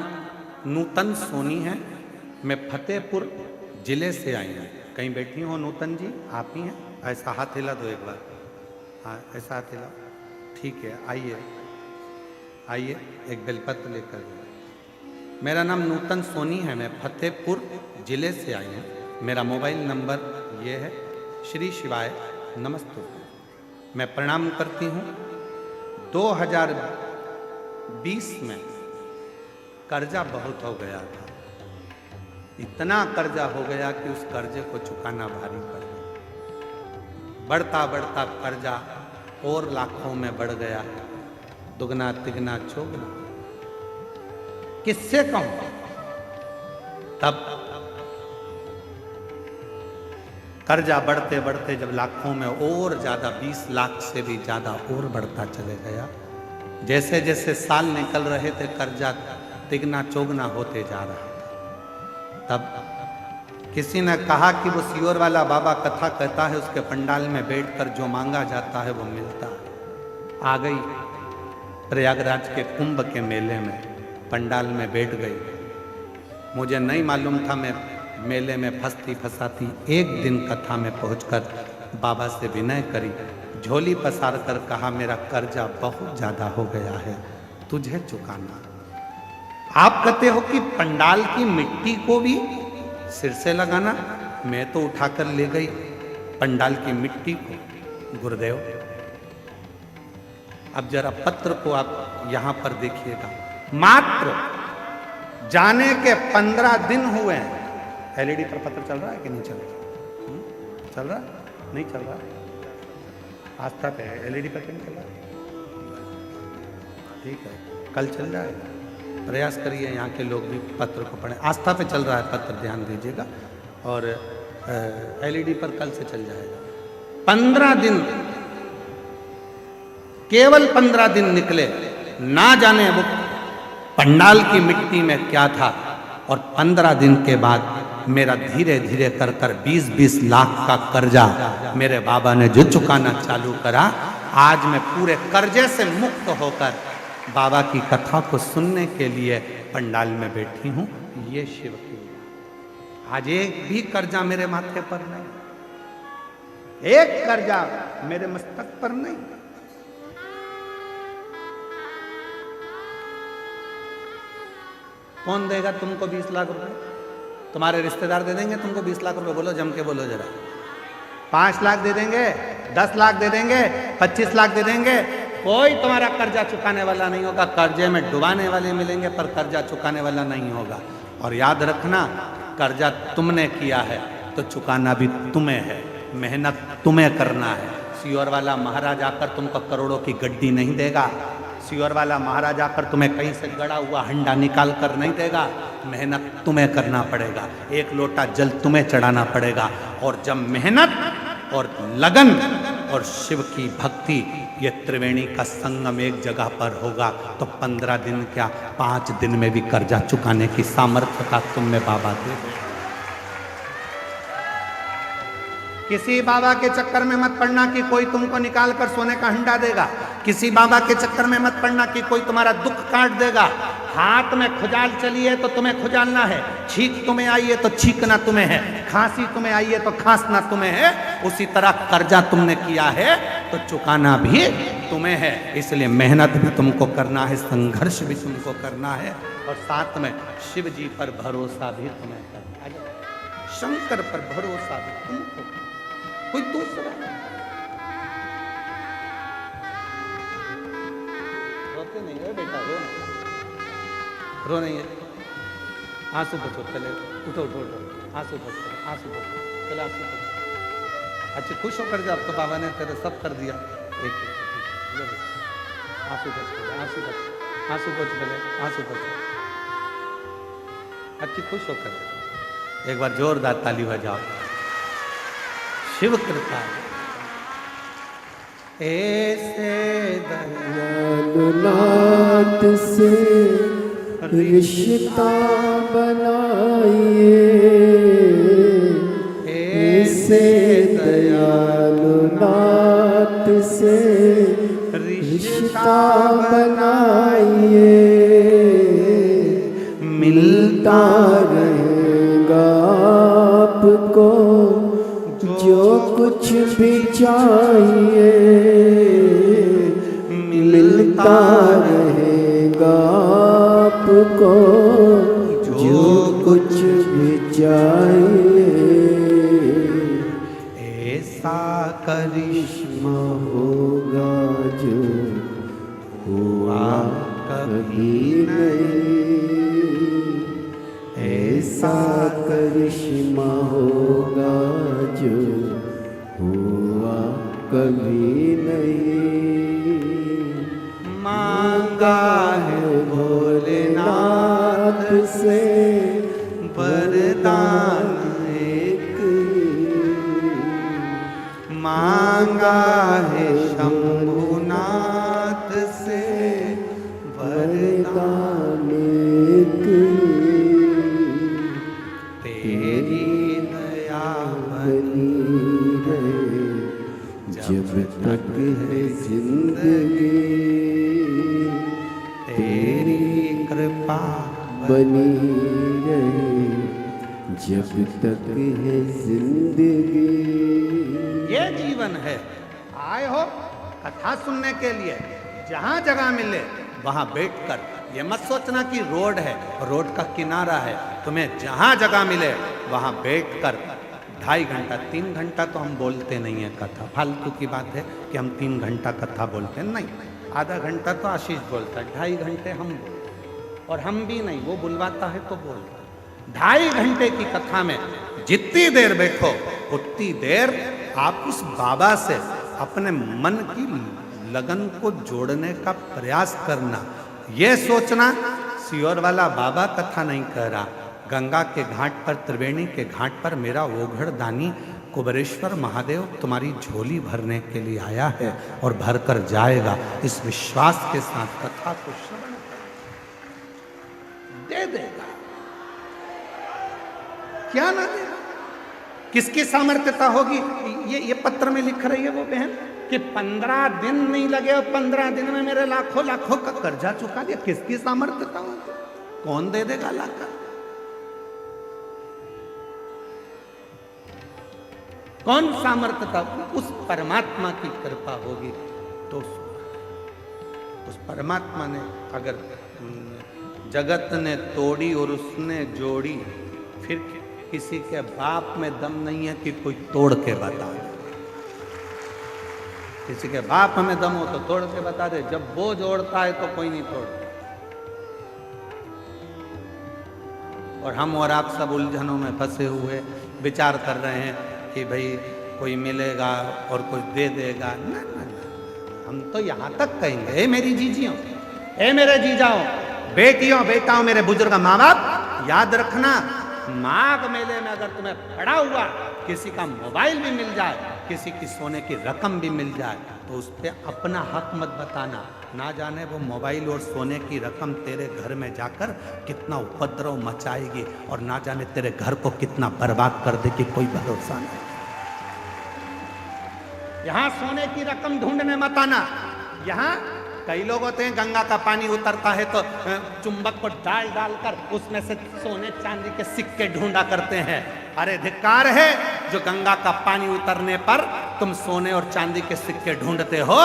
नूतन सोनी है। मैं फतेहपुर जिले से आई हूँ। कहीं बैठी हो नूतन जी? आप ही हैं? ऐसा हाथ हिला दो एक बार। हाँ, ऐसा हाथ हिला। ठीक है, आइए आइए, एक बेलपत्र लेकर। मेरा नाम नूतन सोनी है। मैं फतेहपुर जिले से आई हूँ। मेरा मोबाइल नंबर ये है। श्री शिवाय नमस्ते। मैं प्रणाम करती हूँ। 2020 में कर्जा बहुत हो गया था। इतना कर्जा हो गया कि उस कर्जे को चुकाना भारी पड़ गया। बढ़ता बढ़ता कर्जा और लाखों में बढ़ गया, दुगना तिगना चौगना। किससे कहूं? तब कर्जा बढ़ते बढ़ते जब लाखों में और ज्यादा, 20 लाख से भी ज्यादा और बढ़ता चले गया। जैसे जैसे साल निकल रहे थे कर्जा तिगना चौगना होते जा रहा था। तब किसी ने कहा कि वो सियोर वाला बाबा कथा कहता है, उसके पंडाल में बैठकर जो मांगा जाता है वो मिलता है। आ गई प्रयागराज के कुंभ के मेले में, पंडाल में बैठ गई। मुझे नहीं मालूम था, मैं मेले में फंसती फंसाती एक दिन कथा में पहुंचकर बाबा से विनय करी, झोली पसार कर कहा, मेरा कर्जा बहुत ज़्यादा हो गया है, तुझे चुकाना। आप कहते हो कि पंडाल की मिट्टी को भी सिर से लगाना। मैं तो उठाकर ले गई पंडाल की मिट्टी को। गुरुदेव, अब जरा पत्र को आप यहां पर देखिएगा। मात्र जाने के 15 दिन हुए हैं। एलईडी पर पत्र चल रहा है कि नहीं चल रहा? चल रहा? नहीं चल रहा? आस्था पे है, एलईडी पर क्यों नहीं चल रहा? ठीक है, कल चल जाएगा। प्रयास करिए यहाँ के लोग भी पत्र को पढ़ें। आस्था पे चल रहा है पत्र, ध्यान दीजिएगा। और एलईडी पर कल से चल जाएगा। 15 दिन, केवल 15 दिन निकले। ना जाने वो पंडाल की मिट्टी में क्या था। और 15 दिन के बाद मेरा धीरे धीरे कर कर 20-20 लाख का कर्जा मेरे बाबा ने जो चुकाना चालू करा। आज मैं पूरे कर्जे से मुक्त होकर बाबा की कथा को सुनने के लिए पंडाल में बैठी हूँ। ये शिव की, आज एक भी कर्जा मेरे माथे पर नहीं, एक कर्जा मेरे मस्तक पर नहीं। कौन देगा तुमको 20 लाख रुपए? तुम्हारे रिश्तेदार दे देंगे तुमको 20 लाख रुपए? बोलो, जम के बोलो जरा। 5 लाख दे देंगे, 10 लाख दे देंगे, 25 लाख दे देंगे। कोई तुम्हारा कर्जा चुकाने वाला नहीं होगा। कर्जे में डुबाने वाले मिलेंगे पर कर्जा चुकाने वाला नहीं होगा। और याद रखना, कर्जा तुमने किया है तो चुकाना भी तुम्हें है। मेहनत तुम्हें करना है। सियोर वाला महाराज आकर तुमको करोड़ों की गड्डी नहीं देगा। सियोर वाला महाराज आकर तुम्हें कहीं से गड़ा हुआ हंडा निकाल कर नहीं देगा। मेहनत तुम्हें करना पड़ेगा। एक लोटा जल तुम्हें चढ़ाना पड़ेगा। और जब मेहनत और लगन और शिव की भक्ति, ये त्रिवेणी का संगम एक जगह पर होगा तो 15 दिन क्या, 5 दिन में भी कर्जा चुकाने की सामर्थ्यता तुम में बाबा दे। किसी बाबा के चक्कर में मत पड़ना कि कोई तुमको निकाल कर सोने का हंडा देगा। किसी बाबा के चक्कर में मत पड़ना कि कोई तुम्हारा दुख काट देगा। हाथ में खुजाल चली है तो तुम्हें खुजालना है। छींक तुम्हें आई है तो छींकना तुम्हें है। खांसी तुम्हें आई है तो खांसना तुम्हें है। उसी तरह कर्जा तुमने किया है तो चुकाना भी तुम्हें है। इसलिए मेहनत भी तुमको करना है, संघर्ष भी तुमको करना है, और साथ में शिव जी पर भरोसा भी तुम्हें करना है। शंकर पर भरोसा भी तुमको, कोई दूसरा। रोते नहीं है बेटा, रो नहीं है। आंसू बचो, चले उठो उठो उठो, आंसू बचो, आंसू बचो, चलो आंसू बचो। अच्छे खुश होकर जा, अब तो बाबा ने तेरे सब कर दिया। एक आंसू बच, आंसू बच, आंसू बच, पहले आंसू बच। अच्छी खुश होकर एक बार जोरदार ताली बजाओ। शिव कृपा ऐसे दयालुनाथ से रिश्ता बनाइए, ऐसे दयालुनाथ से रिश्ता बनाइए। मिलता रहेगा आपको जो कुछ भी चाहिए, मिलता रहेगा आपको जो कुछ भी चाहिए। ऐसा करिश्मा होगा जो हुआ कभी नहीं, ऐसा करिश्मा होगा जो हुआ कभी नहीं। मांगा है भोलेनाथ से वरदान एक, मांगा है शंभुनाथ से वरदान एक, तेरी दया बनी रहे जब तक है जिंदगी, तेरी कृपा बनी रहे जब तक है जिंदगी। ये जीवन है। आए हो कथा सुनने के लिए, जहां जगह मिले वहां बैठकर, ये मत सोचना कि रोड है, रोड का किनारा है, तुम्हें जहां जगह मिले वहां बैठकर 2.5 घंटा 3 घंटा तो हम बोलते नहीं है कथा, फालतू की बात है कि हम 3 घंटा कथा बोलते हैं, नहीं, आधा घंटा तो आशीष बोलता है, 2.5 घंटे हम बोलते, और हम भी नहीं, वो बुलवाता है तो बोलता है। 2.5 घंटे की कथा में जितनी देर बैठो उतनी देर आप उस बाबा से अपने मन की लगन को जोड़ने का प्रयास करना। ये सोचना सियोर वाला बाबा कथा नहीं कह रहा, गंगा के घाट पर, त्रिवेणी के घाट पर मेरा ओघड़ दानी कुबेरेश्वर महादेव तुम्हारी झोली भरने के लिए आया है और भर कर जाएगा। इस विश्वास के साथ कथा को श्रवण दे देगा, क्या ना देगा। किसकी सामर्थ्यता होगी? ये पत्र में लिख रही है वो बहन कि 15 दिन नहीं लगे और 15 दिन में मेरे लाखों लाखों का कर्जा चुका दिया। किसकी सामर्थ्यता होगी? कौन दे देगा लाखा? कौन सामर्थ्यता? उस परमात्मा की कृपा होगी। तो उस परमात्मा ने अगर जगत ने तोड़ी और उसने जोड़ी, फिर किसी के बाप में दम नहीं है कि कोई तोड़ के बता दे। किसी के बाप में दम हो तो तोड़ के बता दे, जब वो जोड़ता है तो कोई नहीं तोड़ता। और हम और आप सब उलझनों में फंसे हुए विचार कर रहे हैं कि भाई कोई मिलेगा और कुछ दे देगा। ना ना ना, हम तो यहां तक कहेंगे, ए मेरी जीजियों, ए मेरे जीजाओं, बेटियों बेटाओं, मेरे बुजुर्ग माँ बाप, याद रखना, माघ मेले में अगर तुम्हें पड़ा हुआ किसी का मोबाइल भी मिल जाए, किसी की सोने की रकम भी मिल जाए, तो उस पर अपना हक मत बताना। ना जाने वो मोबाइल और सोने की रकम तेरे घर में जाकर कितना उपद्रव मचाएगी और ना जाने तेरे घर को कितना बर्बाद कर देगी, कोई भरोसा नहीं। यहां सोने की रकम ढूंढने मत आना। यहां कई लोग होते हैं, गंगा का पानी उतरता है तो चुंबक को डाल डालकर उसमें से सोने चांदी के सिक्के ढूंढा करते हैं। अरे धिक्कार है जो गंगा का पानी उतरने पर तुम सोने और चांदी के सिक्के ढूंढते हो।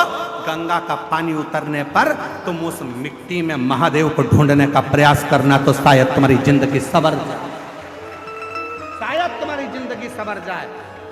गंगा का पानी उतरने पर तुम उस मिट्टी में महादेव को ढूंढने का प्रयास करना, तो शायद तुम्हारी जिंदगी संवर जाए, शायद तुम्हारी जिंदगी संवर जाए।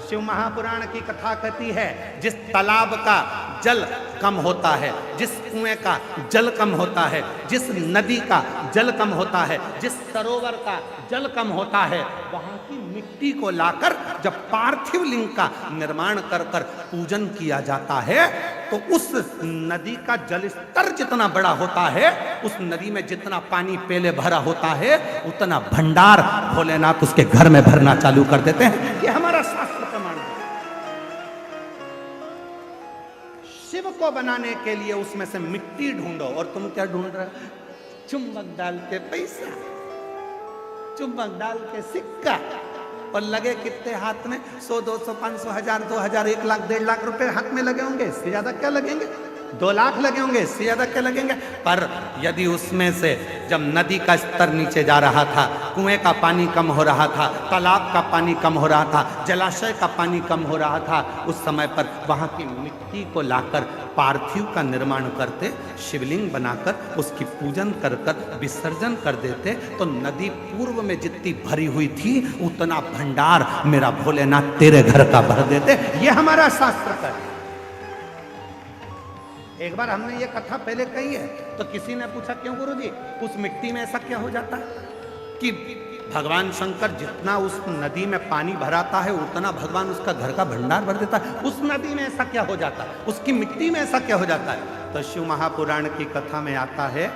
शिव महापुराण की कथा कहती है, जिस तालाब का जल कम होता है, जिस कुएं का जल कम होता है, जिस नदी का जल कम होता है, जिस सरोवर का जल कम होता है, वहां की मिट्टी को लाकर जब पार्थिव लिंग का निर्माण कर कर पूजन किया जाता है, तो उस नदी का जल स्तर जितना बड़ा होता है, उस नदी में जितना पानी पहले भरा होता है, उतना भंडार भोलेनाथ उसके घर में भरना चालू कर देते हैं। ये हमारा शास्त्र प्रमाण है। शिव को बनाने के लिए उसमें से मिट्टी ढूंढो, और तुम क्या ढूंढ रहे हो? चुंबक डाल के पैसा, चुंबक डाल के सिक्का, और लगे कितने हाथ में? 100, 200, 500, 1000, 2000, 1 लाख, 1.5 लाख रुपए हाथ में लगे होंगे। इससे ज्यादा क्या लगेंगे? 2 लाख लगे होंगे, इससे ज्यादा क्या लगेंगे। पर यदि उसमें से जब नदी का स्तर नीचे जा रहा था, कुएं का पानी कम हो रहा था, तालाब का पानी कम हो रहा था, जलाशय का पानी कम हो रहा था, उस समय पर वहां की मिट्टी को लाकर पार्थिव का निर्माण करते, शिवलिंग बनाकर उसकी पूजन कर कर विसर्जन कर देते, तो नदी पूर्व में जितनी भरी हुई थी उतना भंडार मेरा भोलेनाथ तेरे घर का भर देते। ये हमारा शास्त्र का है। एक बार हमने ये कथा पहले कही है, तो किसी ने पूछा क्यों गुरुजी, उस मिट्टी में ऐसा क्या हो जाता है कि भगवान शंकर जितना उस नदी में पानी भराता है उतना भगवान उसका घर का भंडार भर देता है, उस नदी में ऐसा क्या हो जाता है, उसकी मिट्टी में ऐसा क्या हो जाता है। तो शिव महापुराण की कथा में आता है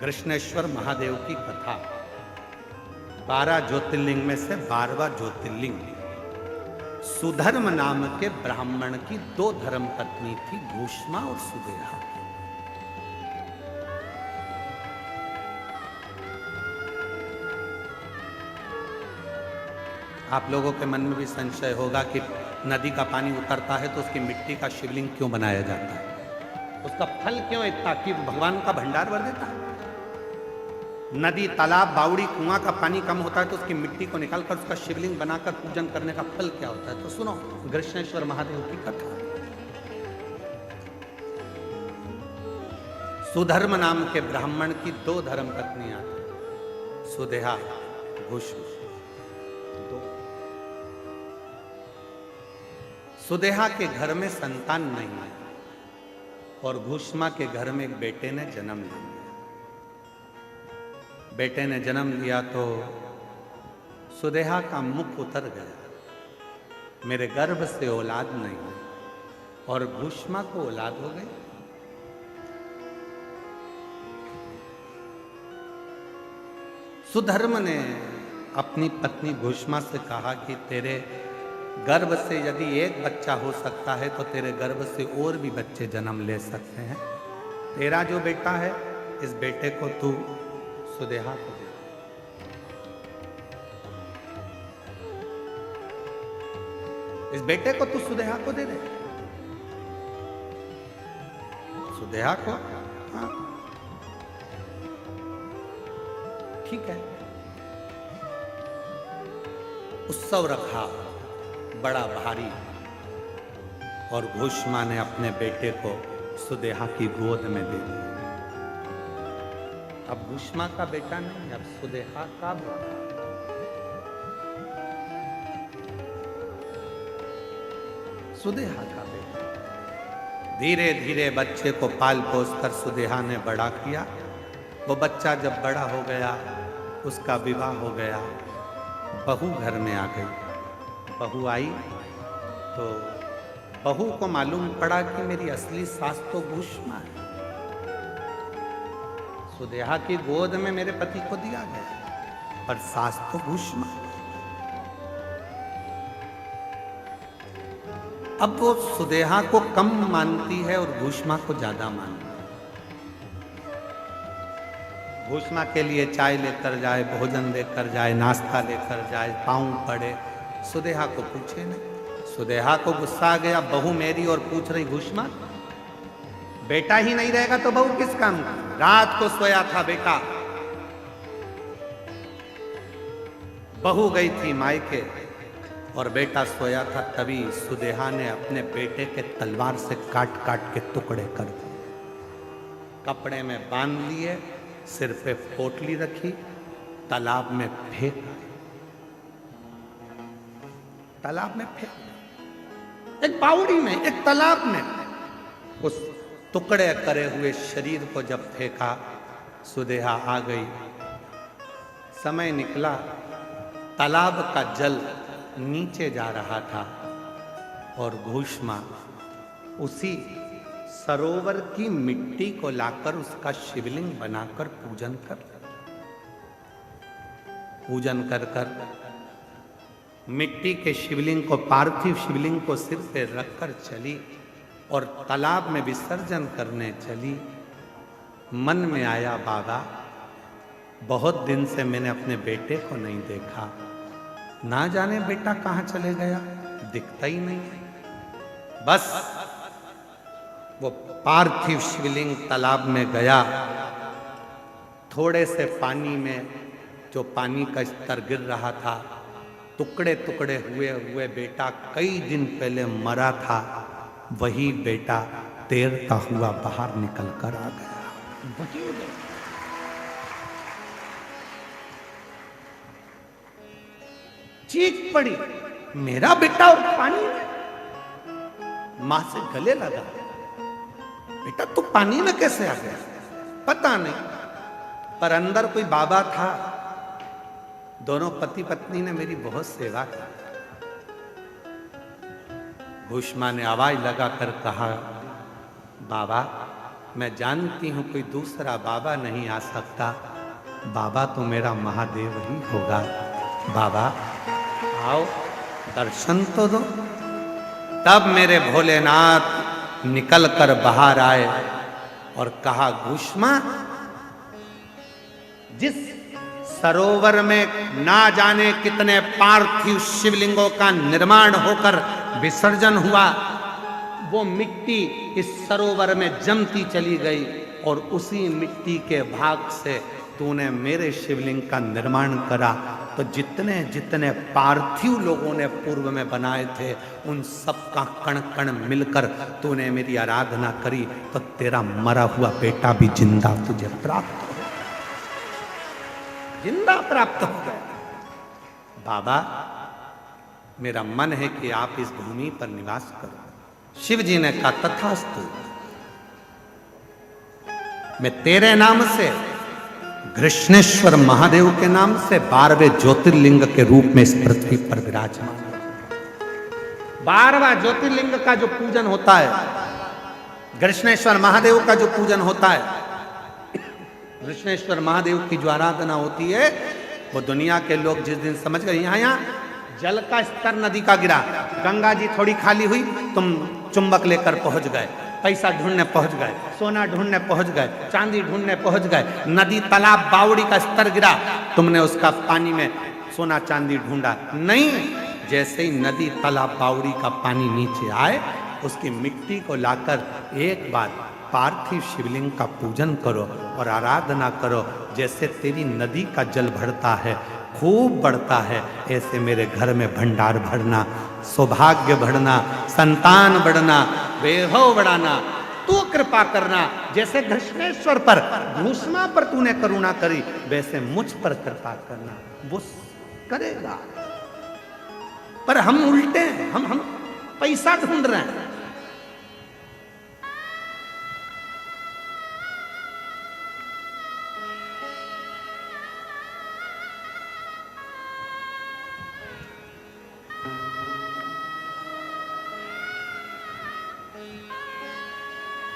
कृष्णेश्वर महादेव की कथा। 12 ज्योतिर्लिंग में से 12वां ज्योतिर्लिंग सुधर्म नाम के ब्राह्मण की 2 धर्म पत्नी थी, भूष्मा और सुदेहा। आप लोगों के मन में भी संशय होगा कि नदी का पानी उतरता है तो उसकी मिट्टी का शिवलिंग क्यों बनाया जाता है, उसका फल क्यों इतना कि भगवान का भंडार भर देता है। नदी, तालाब, बावड़ी, कुआं का पानी कम होता है तो उसकी मिट्टी को निकालकर उसका शिवलिंग बनाकर पूजन करने का फल क्या होता है। तो सुनो कृष्णेश्वर महादेव की कथा। सुधर्म नाम के ब्राह्मण की 2 धर्म पत्नियां थी, सुदेहा, भूष्मा। सुदेहा के घर में संतान नहीं है और भूष्मा के घर में एक बेटे ने जन्म लिया। बेटे ने जन्म लिया तो सुदेहा का मुख उतर गया, मेरे गर्भ से औलाद नहीं हुई, और भूष्मा को औलाद हो गई। सुधर्म ने अपनी पत्नी भूष्मा से कहा कि तेरे गर्भ से यदि एक बच्चा हो सकता है तो तेरे गर्भ से और भी बच्चे जन्म ले सकते हैं। तेरा जो बेटा है इस बेटे को तू सुदेहा को दे। इस बेटे को तू सुदेहा को दे दे। सुदेहा को, हाँ ठीक है। उत्सव रखा बड़ा भारी और भूष्मा ने अपने बेटे को सुदेहा की गोद में दे दिया। अब भूष्मा का बेटा नहीं, अब सुदेहा का बेटा। सुदेहा का बेटा। धीरे धीरे बच्चे को पाल पोस कर सुदेहा ने बड़ा किया। वो बच्चा जब बड़ा हो गया, उसका विवाह हो गया, बहू घर में आ गई। बहू आई तो बहू को मालूम पड़ा कि मेरी असली सास तो भूष्मा है। सुदेहा की गोद में मेरे पति को दिया गया, पर सास तो भूष्मा। अब वो सुदेहा को कम मानती है और भूष्मा को ज्यादा मानती है। भूष्मा के लिए चाय लेकर जाए, भोजन लेकर जाए, नाश्ता लेकर जाए, पाँव पड़े, सुदेहा को पूछे नहीं। सुदेहा को गुस्सा आ गया, बहू मेरी और पूछ रही भूष्मा। बेटा ही नहीं रहेगा तो बहू किस काम की। रात को सोया था बेटा, बहू गई थी मायके और बेटा सोया था। तभी सुदेहा ने अपने बेटे के तलवार से काट काट के टुकड़े कर दिए, कपड़े में बांध लिए, सिर पे पोटली रखी, तालाब में फेंक, तालाब में फेंक, एक बावड़ी में, एक तालाब में। उस टुकड़े करे हुए शरीर को जब फेंका, सुदेहा आ गई। समय निकला, तालाब का जल नीचे जा रहा था और भूष्मा उसी सरोवर की मिट्टी को लाकर उसका शिवलिंग बनाकर पूजन कर मिट्टी के शिवलिंग को, पार्थिव शिवलिंग को सिर पे रखकर चली और तालाब में विसर्जन करने चली। मन में आया, बाबा बहुत दिन से मैंने अपने बेटे को नहीं देखा, ना जाने बेटा कहाँ चले गया, दिखता ही नहीं। बस वो पार्थिव शिवलिंग तालाब में गया। थोड़े से पानी में जो पानी का स्तर गिर रहा था, टुकड़े टुकड़े हुए हुए बेटा कई दिन पहले मरा था, वही बेटा तैरता हुआ बाहर निकल कर आ गया। चीख पड़ी, मेरा बेटा और पानी में। मां से गले लगा, बेटा तू पानी में कैसे आ गया? पता नहीं, पर अंदर कोई बाबा था। दोनों पति पत्नी ने मेरी बहुत सेवा की। भूष्मा ने आवाज लगाकर कहा, बाबा मैं जानती हूं कोई दूसरा बाबा नहीं आ सकता, बाबा तो मेरा महादेव ही होगा। बाबा आओ दर्शन तो दो। तब मेरे भोलेनाथ निकल कर बाहर आए और कहा, भूष्मा जिस सरोवर में ना जाने कितने पार्थिव शिवलिंगों का निर्माण होकर विसर्जन हुआ, वो मिट्टी इस सरोवर में जमती चली गई और उसी मिट्टी के भाग से तूने मेरे शिवलिंग का निर्माण करा। तो जितने जितने पार्थिव लोगों ने पूर्व में बनाए थे, उन सब का कण कण मिलकर तूने मेरी आराधना करी, तो तेरा मरा हुआ बेटा भी जिंदा तुझे प्राप्त हो, जिंदा प्राप्त हो गया। बाबा मेरा मन है कि आप इस भूमि पर निवास करो। शिव जी ने कहा, तथास्तु, मैं तेरे नाम से, कृष्णेश्वर महादेव के नाम से 12वें ज्योतिर्लिंग के रूप में इस पृथ्वी पर विराजमान। 12वां ज्योतिर्लिंग का जो पूजन होता है, कृष्णेश्वर महादेव का जो पूजन होता है, कृष्णेश्वर महादेव की जो आराधना होती है, वो दुनिया के लोग जिस दिन समझ गए यहाँ जल का स्तर नदी का गिरा, गंगा जी थोड़ी खाली हुई, तुम चुंबक लेकर पहुंच गए, पैसा ढूंढने पहुंच गए, सोना ढूंढने पहुंच गए, चांदी ढूंढने पहुंच गए। नदी तालाब बावड़ी का स्तर गिरा, तुमने उसका पानी में सोना चांदी ढूंढा नहीं। जैसे ही नदी तालाब बावड़ी का पानी नीचे आए, उसकी मिट्टी को लाकर एक बार पार्थिव शिवलिंग का पूजन करो और आराधना करो। जैसे तेरी नदी का जल बढ़ता है, खूब बढ़ता है, ऐसे मेरे घर में भंडार भरना, सौभाग्य बढ़ना, संतान बढ़ना, वैभव बढ़ाना, तू कृपा करना। जैसे कृष्णेश्वर पर, भूष्मा पर तूने करुणा करी, वैसे मुझ पर कृपा करना। वो करेगा, पर हम उल्टे हैं, हम पैसा ढूंढ रहे हैं।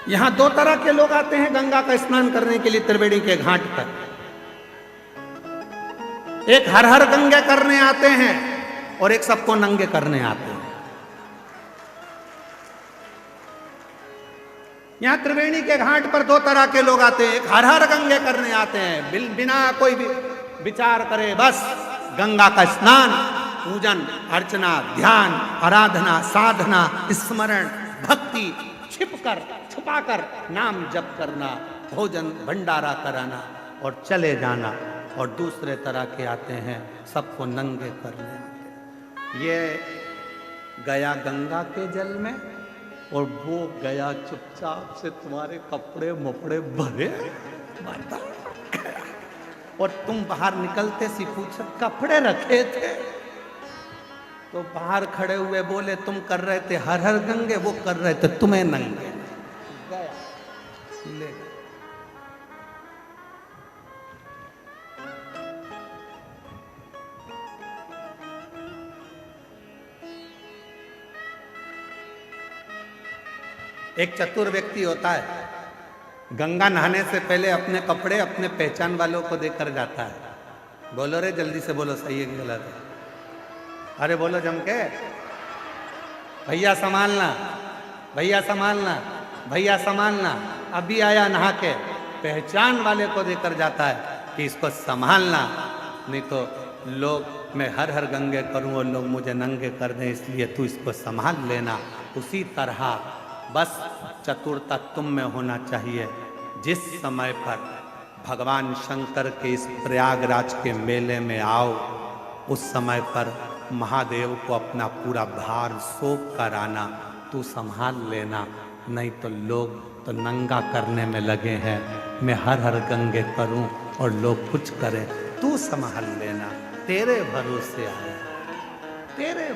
यहां 2 तरह के लोग आते हैं गंगा का स्नान करने के लिए त्रिवेणी के घाट पर। एक हर हर गंगे करने आते हैं और एक सबको नंगे करने आते हैं। यहां त्रिवेणी के घाट पर 2 तरह के लोग आते हैं। एक हर हर गंगे करने आते हैं, बिना कोई भी विचार करे, बस गंगा का स्नान, पूजन अर्चना, ध्यान, आराधना, साधना, स्मरण, भक्ति, छिपकर छुपाकर नाम जप करना, भोजन भंडारा कराना और चले जाना। और दूसरे तरह के आते हैं, सबको नंगे करने। ये गया गंगा के जल में और वो गया चुपचाप से तुम्हारे कपड़े मपड़े भरे, और तुम बाहर निकलते सी पूछा कपड़े रखे थे, तो बाहर खड़े हुए बोले तुम कर रहे थे हर हर गंगे, वो कर रहे थे तुम्हें नंगे। गया ले। एक चतुर व्यक्ति होता है, गंगा नहाने से पहले अपने कपड़े अपने पहचान वालों को देकर जाता है। बोलो रे जल्दी से बोलो, सही है कि गलत है? अरे बोलो जम के, भैया संभालना, भैया संभालना, भैया संभालना। अभी आया नहा के, पहचान वाले को देकर जाता है कि इसको संभालना, नहीं तो लोग मैं हर हर गंगे करूं और लोग मुझे नंगे कर दें, इसलिए तू इसको संभाल लेना। उसी तरह बस चतुरता तुम में होना चाहिए। जिस समय पर भगवान शंकर के इस प्रयागराज के मेले में आओ, उस समय पर महादेव को अपना पूरा भार सौंप कर आना। तू संभाल लेना, नहीं तो लोग तो नंगा करने में लगे हैं। मैं हर हर गंगे करूं और लोग कुछ करें, तू संभाल लेना। तेरे भरोसे आया, तेरे,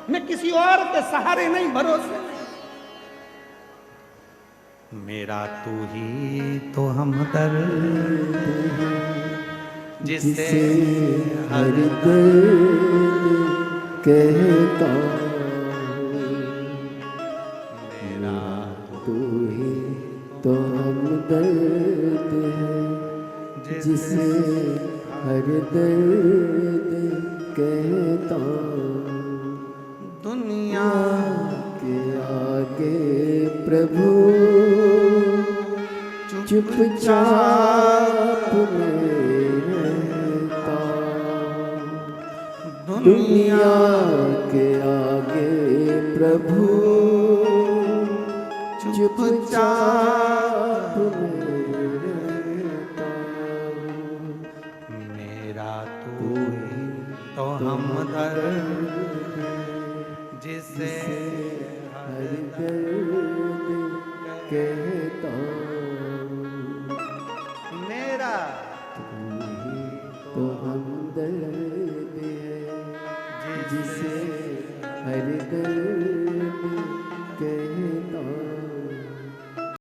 मैं किसी और के सहारे नहीं, भरोसे नहीं। मेरा तू ही तो हमदर्द है, जिसे हर दर्द कहता, मेरा तू ही तो हमदर्द है, जिसे हर दर्द कहता। दुनिया के आगे प्रभु चुपचाप में रहता। दुनिया के आगे प्रभु चुपचाप में रहता। मेरा तू ही तो हमदर्द, जिसे हर दर्द कहता। मेरा तो हमदर्द है, जिसे हर दर्द कहता।